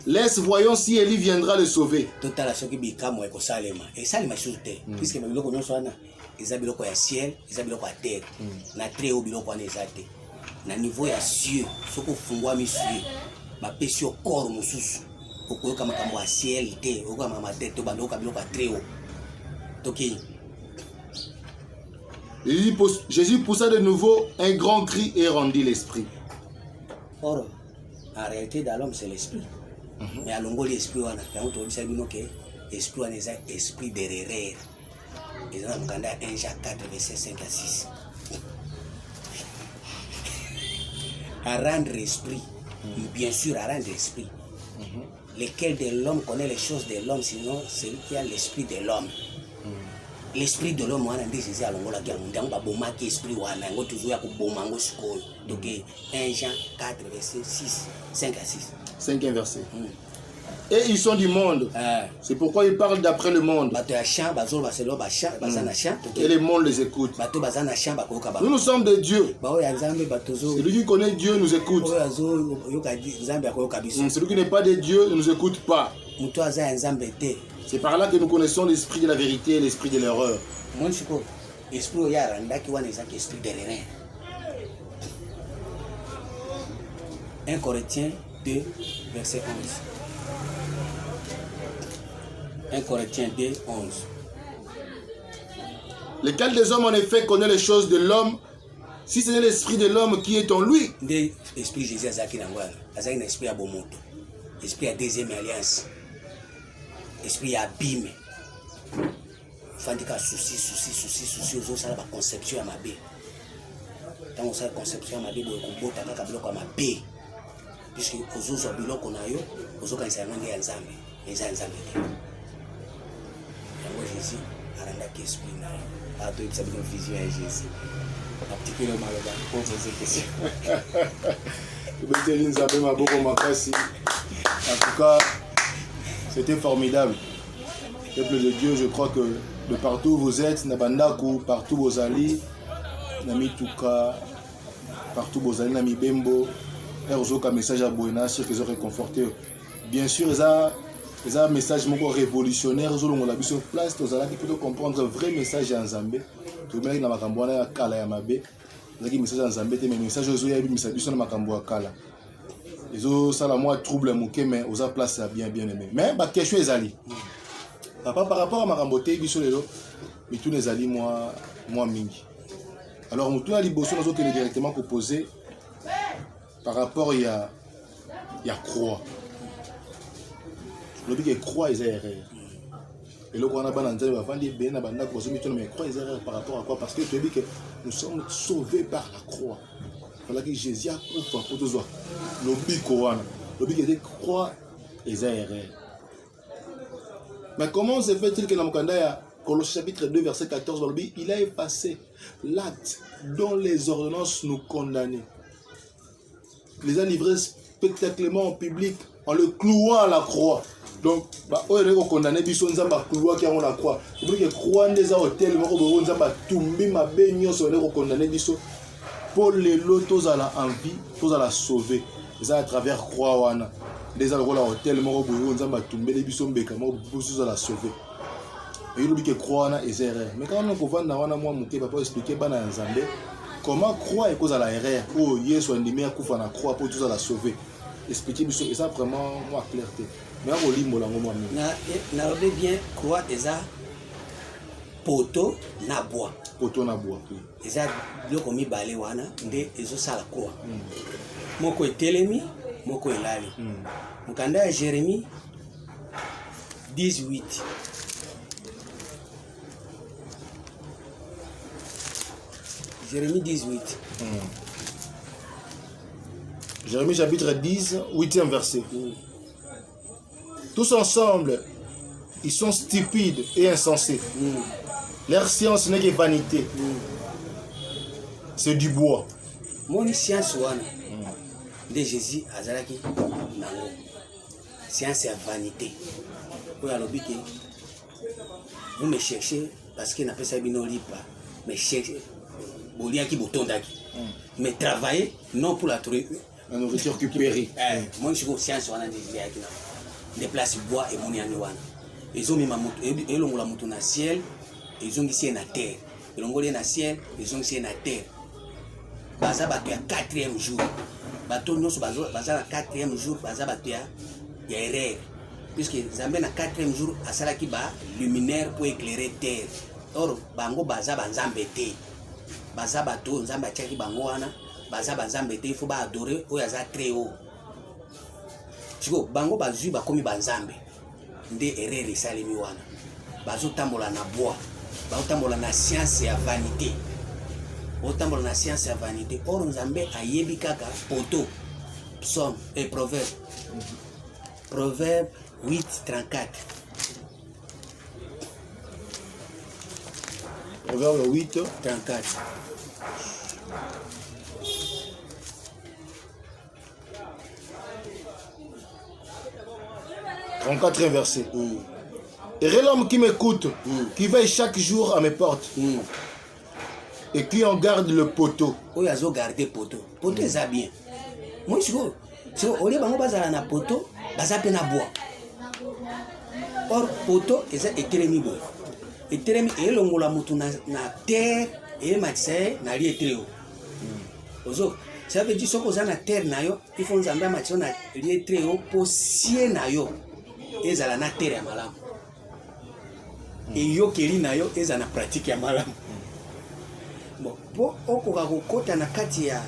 laisse voyons si Élie viendra le sauver. Totala soki bikamo eko salema e salema surte puisque biloko nyonso wana eza biloko ya ciel eza biloko ya terre na très haut biloko wana eza te na niveau ya cieux soko fungwa misie ba pesi au corps mususu okoyoka makambo ya ciel te okoyoka mama te to bandoka biloko ya très haut. Toki. Jésus poussa de nouveau un grand cri et rendit l'esprit. Or en réalité dans l'homme c'est l'esprit. Mais à longo l'esprit wana yango to bisa bino ke esprit wana eza esprit de rerere. Eza na mukanda 1 Jacques 4 verset 5 à 6. À rendre esprit, bien sûr à rendre esprit. Lequel de l'homme connaît les choses de l'homme, sinon celui qui a l'esprit de l'homme. L'esprit de l'homme wana ndi Jésus alongola ki ndango ba bomaki esprit wana ngo tuzo ya ko bomango sikoyo. Donc 1 Jean 4 verset 6. 5 à 6. 5 versets. Et ils sont du monde. C'est pourquoi ils parlent d'après le monde. Et le monde les écoute. Nous, nous sommes de Dieu. Celui qui connaît Dieu nous écoute. Celui qui n'est pas de Dieu ne nous écoute pas. C'est par là que nous connaissons l'esprit de la vérité et l'esprit de l'erreur. 1 Corinthiens 2, verset 11. 1 Corinthiens 2, 11. Lequel des hommes en effet connaît les choses de l'homme, si ce n'est l'esprit de l'homme qui est en lui? L'esprit Jésus Azaki Nangwala, Azaki un esprit à Bomoto, esprit à deuxième alliance, esprit à abîme. Fandika souci, aux autres, la conception à ma bé. Quand on sait la conception à ma bé, on peut à ma bé. Puisque aux autres bilans qu'on a eu, aux autres, ils ont des ensemble. Les ensemble. Jésus a rendu l'esprit. A toi, il s'est une vision à Jésus. Un petit peu le mal pour poser ces questions. En tout cas, c'était formidable. Peuple de Dieu, je crois que de partout où vous êtes, Nabandaku, partout où vous allez, Nami Tuka, partout où vous allez, Nami Bembo, et vous avez un message à Bouena, sûr qu'ils ont réconforté. Bien sûr, ils ont un message révolutionnaire, ils ont la sur place, vous allez comprendre un vrai message en Zambie. Tout le monde n'a pas de à Kala Yamabe. Vous avez un message en Zambie, mais le message aux autres, ils ont un Kala. Ils ont ça la moi trouble mais aux autres places, c'est bien aimé. Mais la question est allée. Par rapport à ma ramboté, mais tous les alliés, moi mingi. Alors, nous tous les bossos, nous sommes directement proposés par rapport il y a croix. Le but est croix et erreur. Et là, on a balancé, on va dire bien, mais croix et erreur par rapport à quoi? Parce que tu dis que nous sommes sauvés par la croix. Il fallait que Jésus a pour tous voir. Le but est croix et erreur. Mais comment se fait-il que dans le Colossiens chapitre 2, verset 14, il a effacé l'acte dont les ordonnances nous condamnaient. Il les a livrés spectaculairement en public en le clouant à la croix. Donc, on est condamné, on a cloué à la croix. Il faut que la croix des hôtels, on a tombé ma baigne, on est condamné. Pour les lots, tous à la envie, tous à la sauver. Et ça à travers la croix. Les alcool à hôtel, on a tombé les bisons béca, tous à la sauver. Et il dit que croix est erreur. Mais quand on va dans moi monter papa expliquer bana Nzambe comment croire est cause à la erreur. Oh Yesu andimi akufa na croix pour tous à la sauver. Expliquer bisous et ça vraiment moi clarté. Mais on lit molango moi. Na bien croix déjà poto na bois. Poto na bois. Eza biloko mibale wana nde ezosala croix. Moko etelemi, moko elali. Mukanda ya Jérémie 18. Jérémie 18. Jérémie chapitre 10, 8e verset. Tous ensemble, ils sont stupides et insensés. Leur science n'est que vanité. C'est du bois. Mon science wana de Jésus azalaki nango. Science et vanité. Pour alobiki vous me cherchez parce que n'a pas ça bino lipa. Mais cherchez boliaki botondaki. Mais travailler non pour la nourriture qui périt. Moi je suis science wana de Jésus aki na. Des places bois et mon yani wana. Ils ont mis ma moto et longola moto na ciel, ils ont ici na terre. Ils ont na ciel, ils ont ici na terre. Baza batu ya 4e jour. Bato nyonso baza na 4e jour, baza batu ya erreur. Puisque Zambé na 4e jour asalaki ba luminaire pour éclairer terre. Or bango baza banzambe te. Baza bato nzamba tiaki bango wana, baza banzambe te, il faut ba adorer oyo aza très haut. Chiko bango bazui bakomi banzambe. Nde erreur esalemi wana. Bazo tambola na bois, bazo tambola na science ya vanité. Autant la science et la vanité. Or, Nzambe a yebi kaka poto. Psaume et proverbe. Proverbe 8, 34. Proverbe 8, 34. 34 inversé. Et l'homme qui m'écoute, qui veille chaque jour à mes portes, et qui en garde le poteau. Oui, ils ont gardé poteau. Poteau, c'est bien. Moi, je suis au lieu de na poteau, baza pe na bois. Or, poteau, c'est étrémi boy. Étrémi, et l'ongola mutu na terre, et matse na lié très haut. Ozo, ça veut dire que si on a na terre na yo, il faut nzamba matse na lié très haut pour sier na yo. Et ça la na terre ya malam. Et yo keli na yo, et ça na pratique ya malam. Bon, pour okoka kokota na kati ya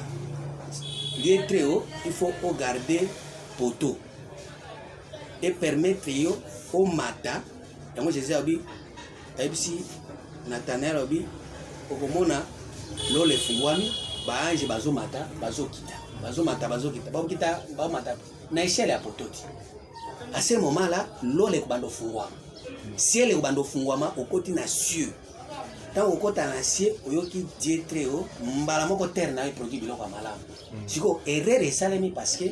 lié très haut, il faut garder poteau et permettre yo au matin. Et moi je disais abi, si Nathanaël abi, okomona lo le fungwami ba ange bazo mata bazo kita na échelle ya pototi. À ce moment là, lo le bando fungwa. Si le bando fungwama okoti na cieux. Tant au côté ancien, oyoki Dieu très haut, mbala moko terre na produit biloko malamu. Siko erreur esalemi parce que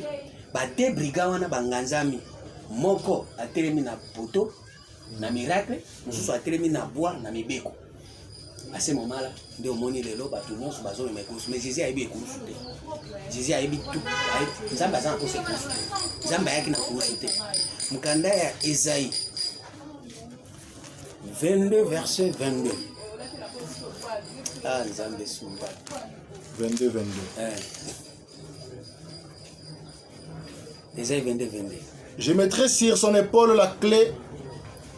ba te brigands wana banganzami moko atelemi na poto na miracle, mususu atelemi na bois na mibeko. À ce moment là, nde omoni lelo bato nyonso bazo me kusu, mais Jésus ayebi ekusu te. Jésus ayebi tout, nzamba za ko se kusu. Nzamba yaki na kusu te. Mukanda ya Esaïe 22 verset 22. Ah, Nzambe Sumba. 22. Esaïe 22. Je mettrai sur son épaule la clé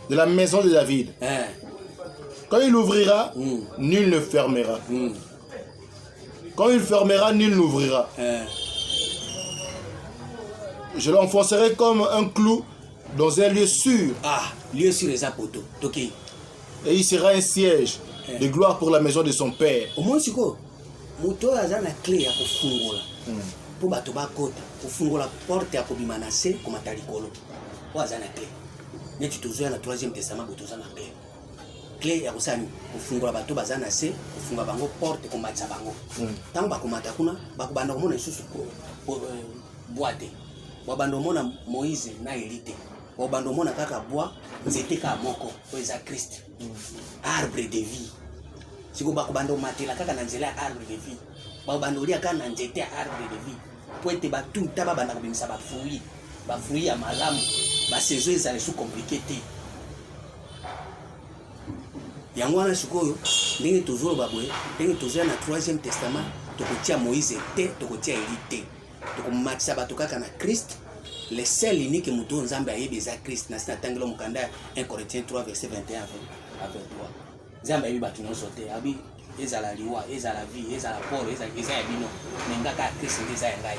de la maison de David. Quand il ouvrira, nul ne fermera. Quand il fermera, nul n'ouvrira. Je l'enfoncerai comme un clou dans un lieu sûr. Ah, lieu sûr les apotos. Et il sera un siège de gloire pour la maison de son père. Au moins, moto aza na clé ya kofungola. Po bato bakota, kofungola porte ya kobimanase komata likolo. O aza na clé. Neti tozoya na 3e testament boto za na clé. Clé ya kosani kofungola bato baza na se, kofunga bango porte komatisa bango. Tango bakomata kuna, bakobanda komona isusu boite. Babanda komona Moïse na Élite. Babanda komona kaka bois, nzete ka moko, o eza Christ. Arbre de vie. Si vous avez un matin, arbre de vie. Vous avez un arbre de vie. Pour être tout, vous avez un fruit à malam. La saison est compliquée. Il y a un suko, il y a toujours un 3e testament. Il y a Moïse, il y a Élite. Il y a Christ. Le seul unique que nous avons c'est Christ. Nous avons 1 Corinthiens 3, verset 21 à 23. Zamba yebi batu nyonso te abi ezala liwa ezala vie ezala poro ezala bino mengaka Christ ndeza ngai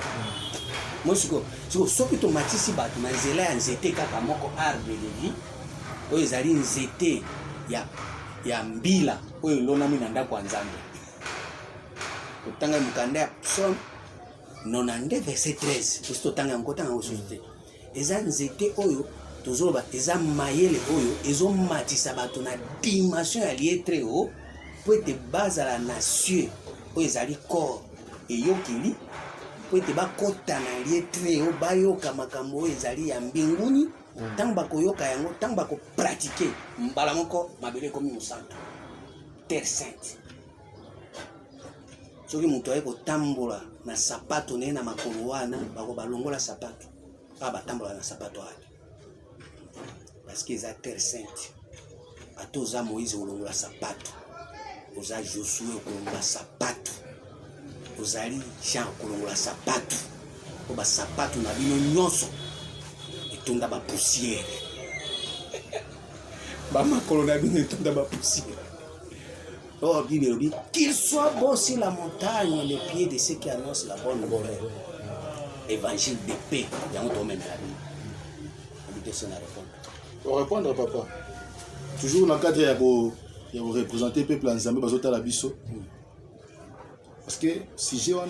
mosiko soki to matisi batu na nzela ya nzete kaka moko arbre de vie oyo ezali nzete ya mbila oyo lonami na ndako ya Nzambe otanga mukanda ya Psaume 92 verset 13 posto tanga ngotanga osote eza nzete oyo tozoloba eza mayele oyo ezomatisa bato na dimension ya lié très haut po ete bazala na cieux oyo ezali corps eyokeli po ete bakota na lié très haut bayoka makambo oyo ezali ya mbinguni ntango bakoyoka yango ntango bakopratike mbala moko mabele ekomi mosantu terre sainte soki moto aye kotambola na sapato naye na makolo wana balongola sapato batambola na sapato wana parce que c'est terre sainte. À tous les Moïse olongola sapato, aux Josué olongola sapato, aux Ali Jean olongola sapato, aux sapato na bino nyonso etonda ba poussière. Ba makolo na bino etonda ba poussière. Oh Bible dit qu'il soit beau sur la montagne les pieds de ceux qui annoncent la bonne nouvelle. Évangile de paix, yango to même la vie. Habiter son répondre. Pour répondre papa, toujours dans le cadre de représenter le peuple en Zambie, parce que si j'ai un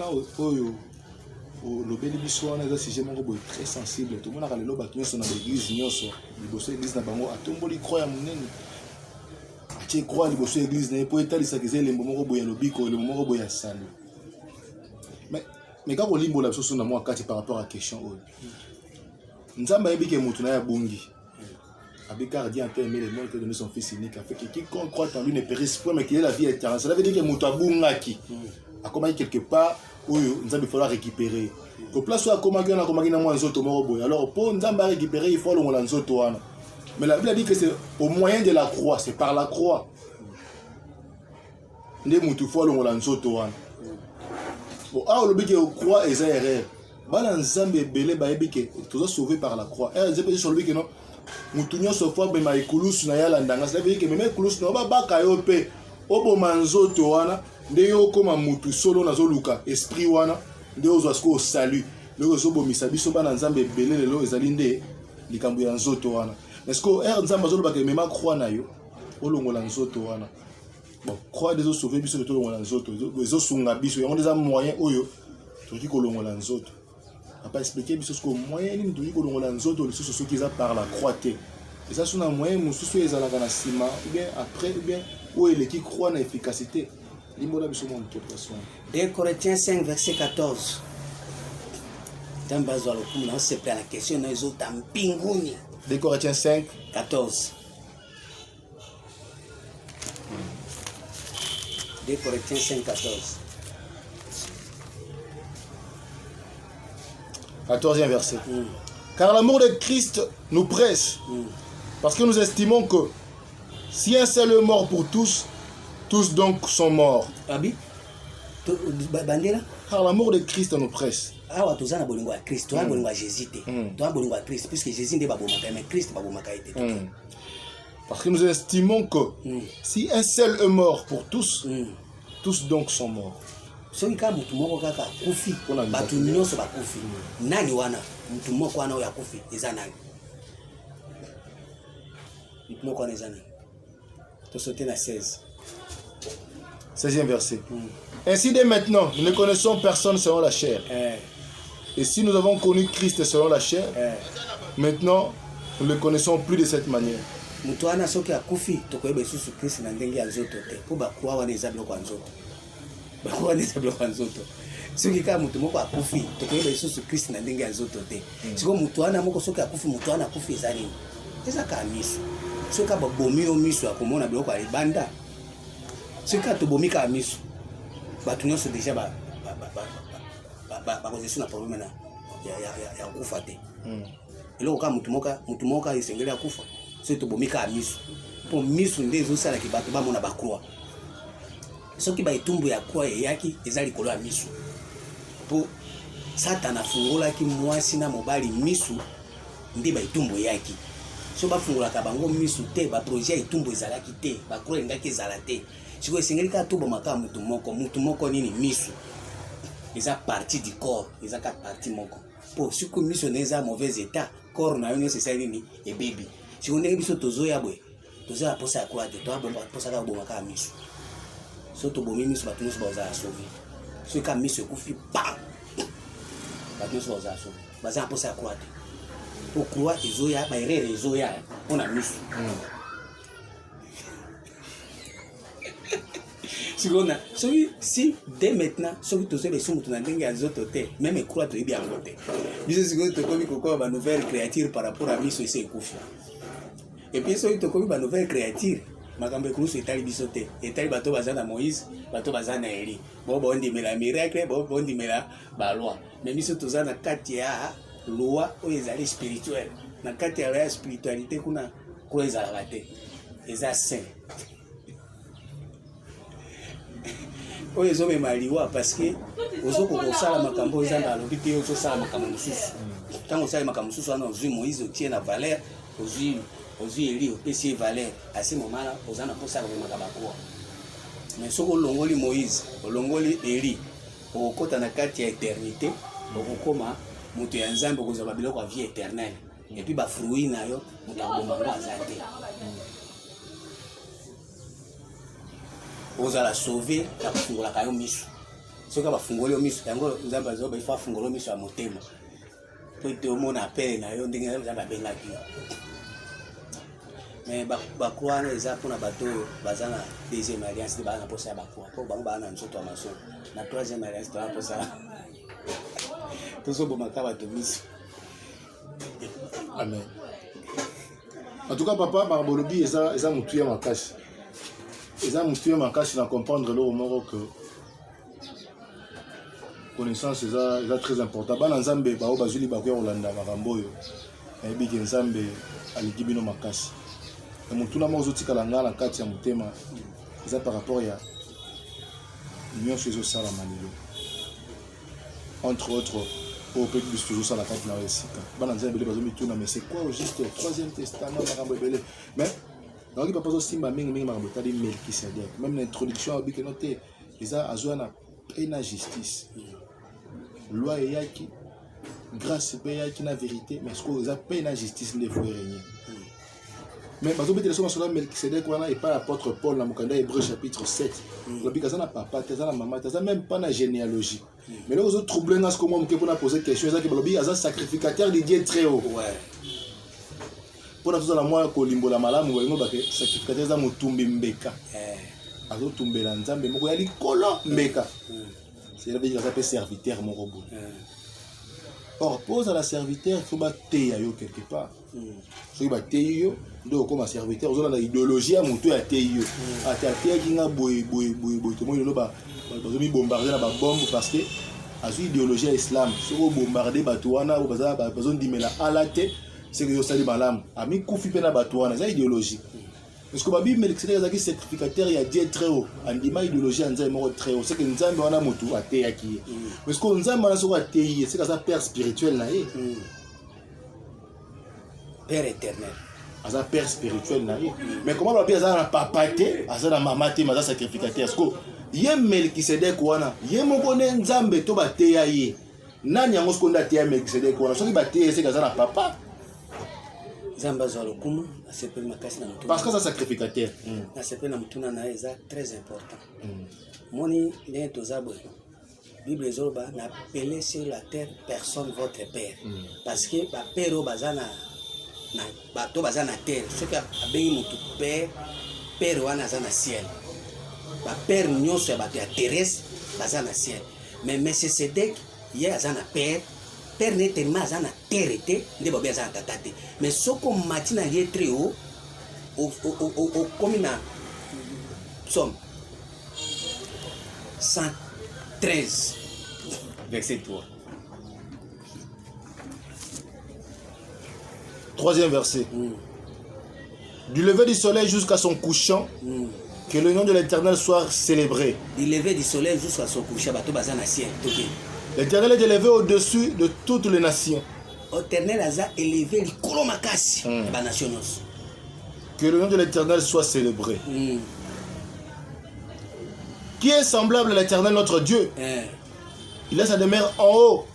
le béni biso wana eza sujet moko boye très sensible. Tout le monde a le loba qui sont dans l'église nyonso, liboso église na bango atomboli croix ya munene. Atie croix liboso église na po etalisa ke zele moko boye lobiko le moko boye ya sali. Mais quand on lit la biso na moi kati par rapport à question oyo. Nzamba yebi ke mutu na ya bongi. Abécardi a aimé les morts que donné son fils unique, afin que quiconque croit en lui ne périsse point, mais qu'il ait la vie éternelle. Cela veut dire que Moutabungaki, a commencé quelque part où nous allons falloir récupérer. Au place où a commencé à alors pour nous récupérer, il faut le Molanzoto. Mais la Bible dit que c'est au moyen de la croix, c'est par la croix. Nous faut le Molanzoto. Bon, ah, on dit que la croix est erreur. Bana nzambe belé ba ebike toza sauvé par la croix. Et nzambe sur lui que non mutunyo sofwa be ma ikulusu na yala ndanga. Ça veut dire que même ikulusu no ba baka yo pe obo manzoto wana nde yo koma mutu solo na zoluka esprit wana nde ozo asko salut. Lelo zo bo misabiso bana nzambe belé lelo ezali nde likambo ya nzoto wana. Est-ce que nzambe zolo ba ke mema croix na yo olongola nzoto wana. Bon, croix des autres sauver biso de tout le nzoto. Les autres sunga biso yango des moyens oyo toki kolongola nzoto. Pas expliquer parce que moyen ni mtu yiko longola nzoto le sous qui za par la croix et ça c'est un moyen mususu ezala kana sima ou bien après ou bien où il qui croit na efficacité limola biso mon interprétation. 2 Corinthiens 5 verset 14. Dans bazo lo kuma on se pose la question na zo tampinguni. 2 Corinthiens 5 14. 2 Corinthiens 5 14. 14e verset. Car l'amour de Christ nous presse, parce que nous estimons que si un seul est mort pour tous, tous donc sont morts. Abi bandera. Car l'amour de Christ nous presse. Awa tozana bolingo ya Christ, toa bolingo ya Jésus te. Toa bolingo ya Christ puisque Jésus ndé babomaka mais Christ babomaka ete. Parce que nous estimons que si un seul est mort pour tous, tous donc sont morts. Soki ka mutu moko kaka kufi batu nyonso bakufi nani wana mutu moko wana oya kufi eza nani mutu moko wana eza nani to sauter na 16e verset. Ainsi dès maintenant nous ne connaissons personne selon la chair. Et si nous avons connu Christ selon la chair, maintenant nous ne le connaissons plus de cette manière. Mutu wana soki akufi tokoyeba susu Christ na ndenge ya nzoto te po bakwa wana eza biloko ya nzoto. Bakwa wana eza biloko ya nzoto. Soki ka mutu moko akufi tokoyeba susu Christ na ndenge ya nzoto te. Siko mutu wana moko soki akufi mutu wana akufi eza nini? Eza ka miso. Soki ka bomi yo miso akomona biloko ya libanda. Soki ka tobomi ka miso. Batu nyonso deja bakozesi na problème na ya kufa te. Eloko ka mutu moka esengeli akufa. Soki tobomi ka miso. Po miso nde ezosala ki bato bamona bakroa. Soki ba etumbu ya kwa yaki ezali kolo ya miso. Po Satan afungolaki mwasi na mobali miso nde ba etumbu yaki. So ba fungolaka bango miso te ba projet etumbu ezalaki te ba croire ngaki ezala te. Siko esengeli ka to bomaka mutu moko nini miso. Eza partie du corps, eza ka partie moko. Po siko miso neza mauvais état, corps na yo nyonso esali nini e baby. Siko ndenge biso tozoya boye. Tozoya posa ya kwa te, to bomba posa ka bomaka miso. So to bomi miso batu nyonso baza sauver. So ka miso ekufi bam. Batu nyonso baza sauver. Baza posa ya kwa te. Po croix ezoya, ba erreur ezoya pona miso. Sigona, si dès maintenant, si tu sais les sous tu n'as rien te, même croix tu es bien côté. Biso sigo to komi koko ba nouvelle créature par rapport à miso ese ekufi. Et puis so to komi ba nouvelle créature, makambe krusu etali biso te. Etali bato bazana Moïse, bato bazana Eli. Bo bondi mela miracle, bo bondi mela ba loi. Mais miso tozana kati ya loi o ezali spirituel. Na kati ya la spiritualité kuna ko ezala te. Eza saint. Oyo ezomema liwa parce que ozoko kosala makambo ezanga alobi te ozosala makambo mosusu. Ntango osala makambo mosusu wana ozwi Moïse otie na valeur, ozwi Eli opesi valeur. À ce moment-là ozana posa komemaka bakwa. Mais soko olongoli Moïse, olongoli Eli, okota na kati ya éternité, okokoma moto ya Nzambe okozala biloko ya vie éternelle. Et puis ba fruit na yo mutabomanga azate. Ozala sauver la fungola kayo miso. Soka ba fungoli yo miso yango Nzambe azoba ifa fungolo miso ya motema. Po te omona appel na yo ndenge Nzambe abengaki. Mais ba croix na eza pona bato bazana deuxième alliance ba na posa ba croix. Po bango ba na nzoto amaso. Na troisième alliance to na posa. Tozo bomaka bato miso. Amen. En tout cas, papa, Barbolobi, ils ont moutué ma cache. Ils ont moutué ma cache, dans comprendre le moment que connaissance est très important. Ban Nzambe, bao bazuli bakoya Olanda makamboyo. Et bi Nzambe alikibino makasi. Et mutuna mo zoti kalanga na kati ya mutema. Ça par rapport à l'union chez eux ça la manilo. Entre autres, au peu plus toujours ça la carte na resika. Ban Nzambe bazomi tuna mais c'est quoi au juste le troisième testament makambo belé. Mais donc il pas pas simba mingi makambo tali Melchisedek. Même l'introduction abi que noté les a azwana pena justice. Loi et yaki, grâce et qui na vérité, mais ce qu'on a peine la justice ne faut régner. Mais parce que les choses sont là, Melchisedek et pas l'apôtre Paul dans le Hébreu chapitre 7. Le bicazana papa, t'as maman, t'as même pas la généalogie. Mais là aux autres troublés dans ce comment on peut poser question, c'est que le bic a un sacrificateur de Dieu très haut. Pour la chose la moi ko limbo la malamu ngo bake sacrificateur za mutumbi mbeka. Azo tumbela nzambe moko ya likolo mbeka. C'est la vie qui s'appelle serviteur, mon robot. Or, pose à la serviteur, il faut battre quelque part. Si vous battez, donc comme un serviteur, vous avez l'idéologie à monter à Teyo. À Teyo, qui a boy, tout le monde va bombarder la bombe parce que à une idéologie islam. Si vous bombardez Batouana, vous avez besoin de dire à la tête, c'est que vous avez malam. Ami Koufi Pena Batouana, c'est idéologie. Parce que Babi Melchisedek est sacrificateur, il y a Dieu très haut. Andima idéologie Nzambe très haut. C'est que Nzambe wana mutu ateya ki. Parce que Nzambe wana so ateyi, c'est que ça père spirituel na ye. Père éternel. Asa père spirituel na ye. Mais comment Babi asa na papa te, asa na mama te, asa sacrificateur. Parce que ye Melchisedek wana, ye moko ne Nzambe to bateya ye. Nani yango so konda teya Melchisedek wana, so ki bateya c'est que asa na papa. Parce que ça sacrificateur. Très important. Moni n'est aux abos. Bible Zoba n'a appelé sur la terre personne votre père. Parce que ma père au bazana na bateau bazana terre. Ce qui a béni mon père, père ou anazana ciel. Ma père n'y soit battu à terrestre, bazana ciel. Mais Melchisedek, il y a un père. Père n'est tellement à la terre était, ne pas bien à tatate. Mais ce qu'on matin lié très haut, au commune somme 113, verset 3. Troisième verset. Du lever du soleil jusqu'à son couchant, que le nom de l'Éternel soit célébré. Du lever du soleil jusqu'à son couchant, bateau bazan ciel. L'Éternel est élevé au-dessus de toutes les nations. L'Éternel a élevé les colomakasi des nations. Que le nom de l'Éternel soit célébré. Qui est semblable à l'Éternel notre Dieu? Il a sa demeure en haut.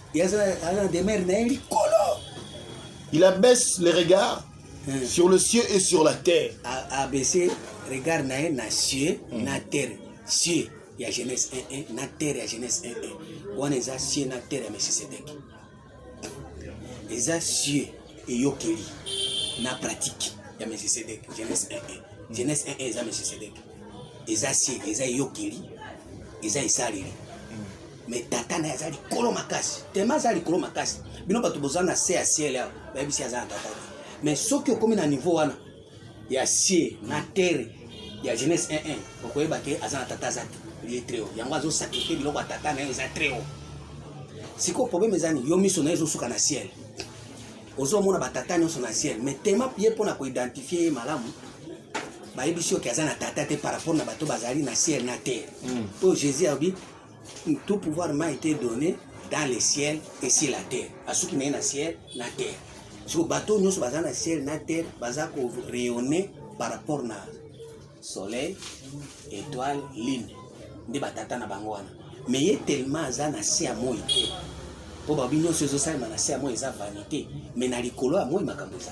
Il abaisse les regards sur le ciel et sur la terre. Abaisser regard na ciel, na terre. Ciel. Il y a Genèse 1.1, na terre, il y a Genèse 1.1. On est à ciel, na terre, mais c'est Melchisedek. Les a ciel et yokeli, na pratique, il y a Melchisedek. Genèse 1.1. Genèse 1.1, il y a Melchisedek. Les a ciel, les a yokeli, les a isaliri. Mais tata na yazali kolomakasi. Tellement yazali kolomakasi. Bino batu bozana se à ciel là, baby si yazana tata. Mais ce qui est comme à niveau wana, il y a ciel, na terre, il y a Genèse 1.1. Pourquoi il y a azana tata zati. Il est très haut. Il y a un sacrifié de l'eau à tata, mais il est très haut. Si le problème est que yomi son ezo suka na ciel. Ozo mona batata nyo son na ciel. Mais tellement pied pour na ko identifier malamu. Ba ebisio ki azana tata te par rapport na bato bazali na ciel na terre. Pour Jésus a dit tout pouvoir m'a été donné dans le ciel et sur la terre. À ceux qui na ciel na terre. Si bato nyo so bazana na ciel na terre, baza ko rayonner par rapport na soleil, étoile, lune. De batata na bangwana mais il est tellement azana se à moiité pour babinyo sezo ça na se à moi eza vanité mais na likolo à moi makambo ça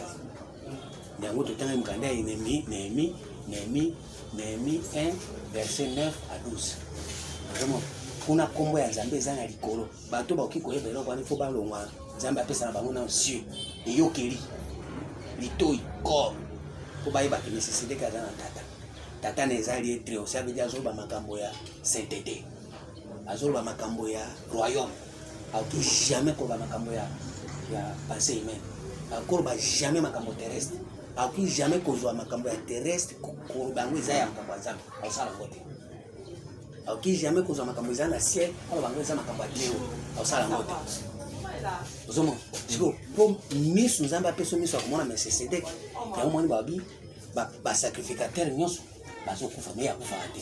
ndango to tanga mukanda Néhémie 1 verset 9 à 12 vraiment kuna kombo ya Nzambe eza na likolo bato ba okiko yebelo kwa nifo balongwa Nzambe apesa na bango na cieux et yokeli litoi corps pour ba yeba que nécessité kaza na tata tata nezali etre ça veut dire azoba makambo ya sainteté azoba makambo ya royaume auto jamais ko ba makambo ya pensée humaine encore ba jamais makambo terrestre akoki jamais kozwa makambo ya terrestre koloba yango eza ya makambo ya nzambe aosala yango te. Akoki jamais kozwa makambo eza na ciel aloba yango eza makambo ya deo aosala yango te. Ozomona siko po miso nzambe apeso miso akomona Melchisedek yango moni babi basacrificateur nyonso bazokufa me akufaka te.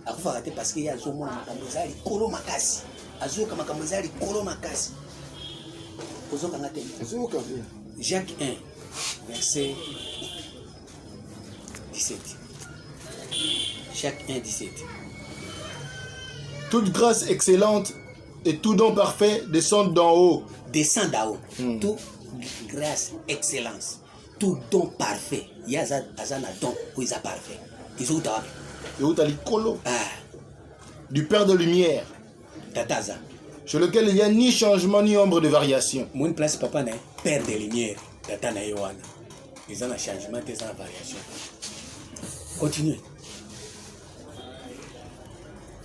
Akufaka te parce que ye azomona makambo eza likolo makasi, azoyoka makambo eza likolo makasi. Ozokanga te Jacques 1 verset 17. Jacques 1 17. Toute grâce excellente et tout don parfait descendent d'en haut. Descend d'en haut. Toute grâce, excellence, tout don parfait. Il y a un don où ils sont parfaits. Ils sont du Père de lumière, Tataza. Chez lequel il n'y a ni changement ni ombre de variation. Mon place papa n'est Père de lumière. Tata na Yohana. Ils ont un changement, ils ont une variation. Continuez.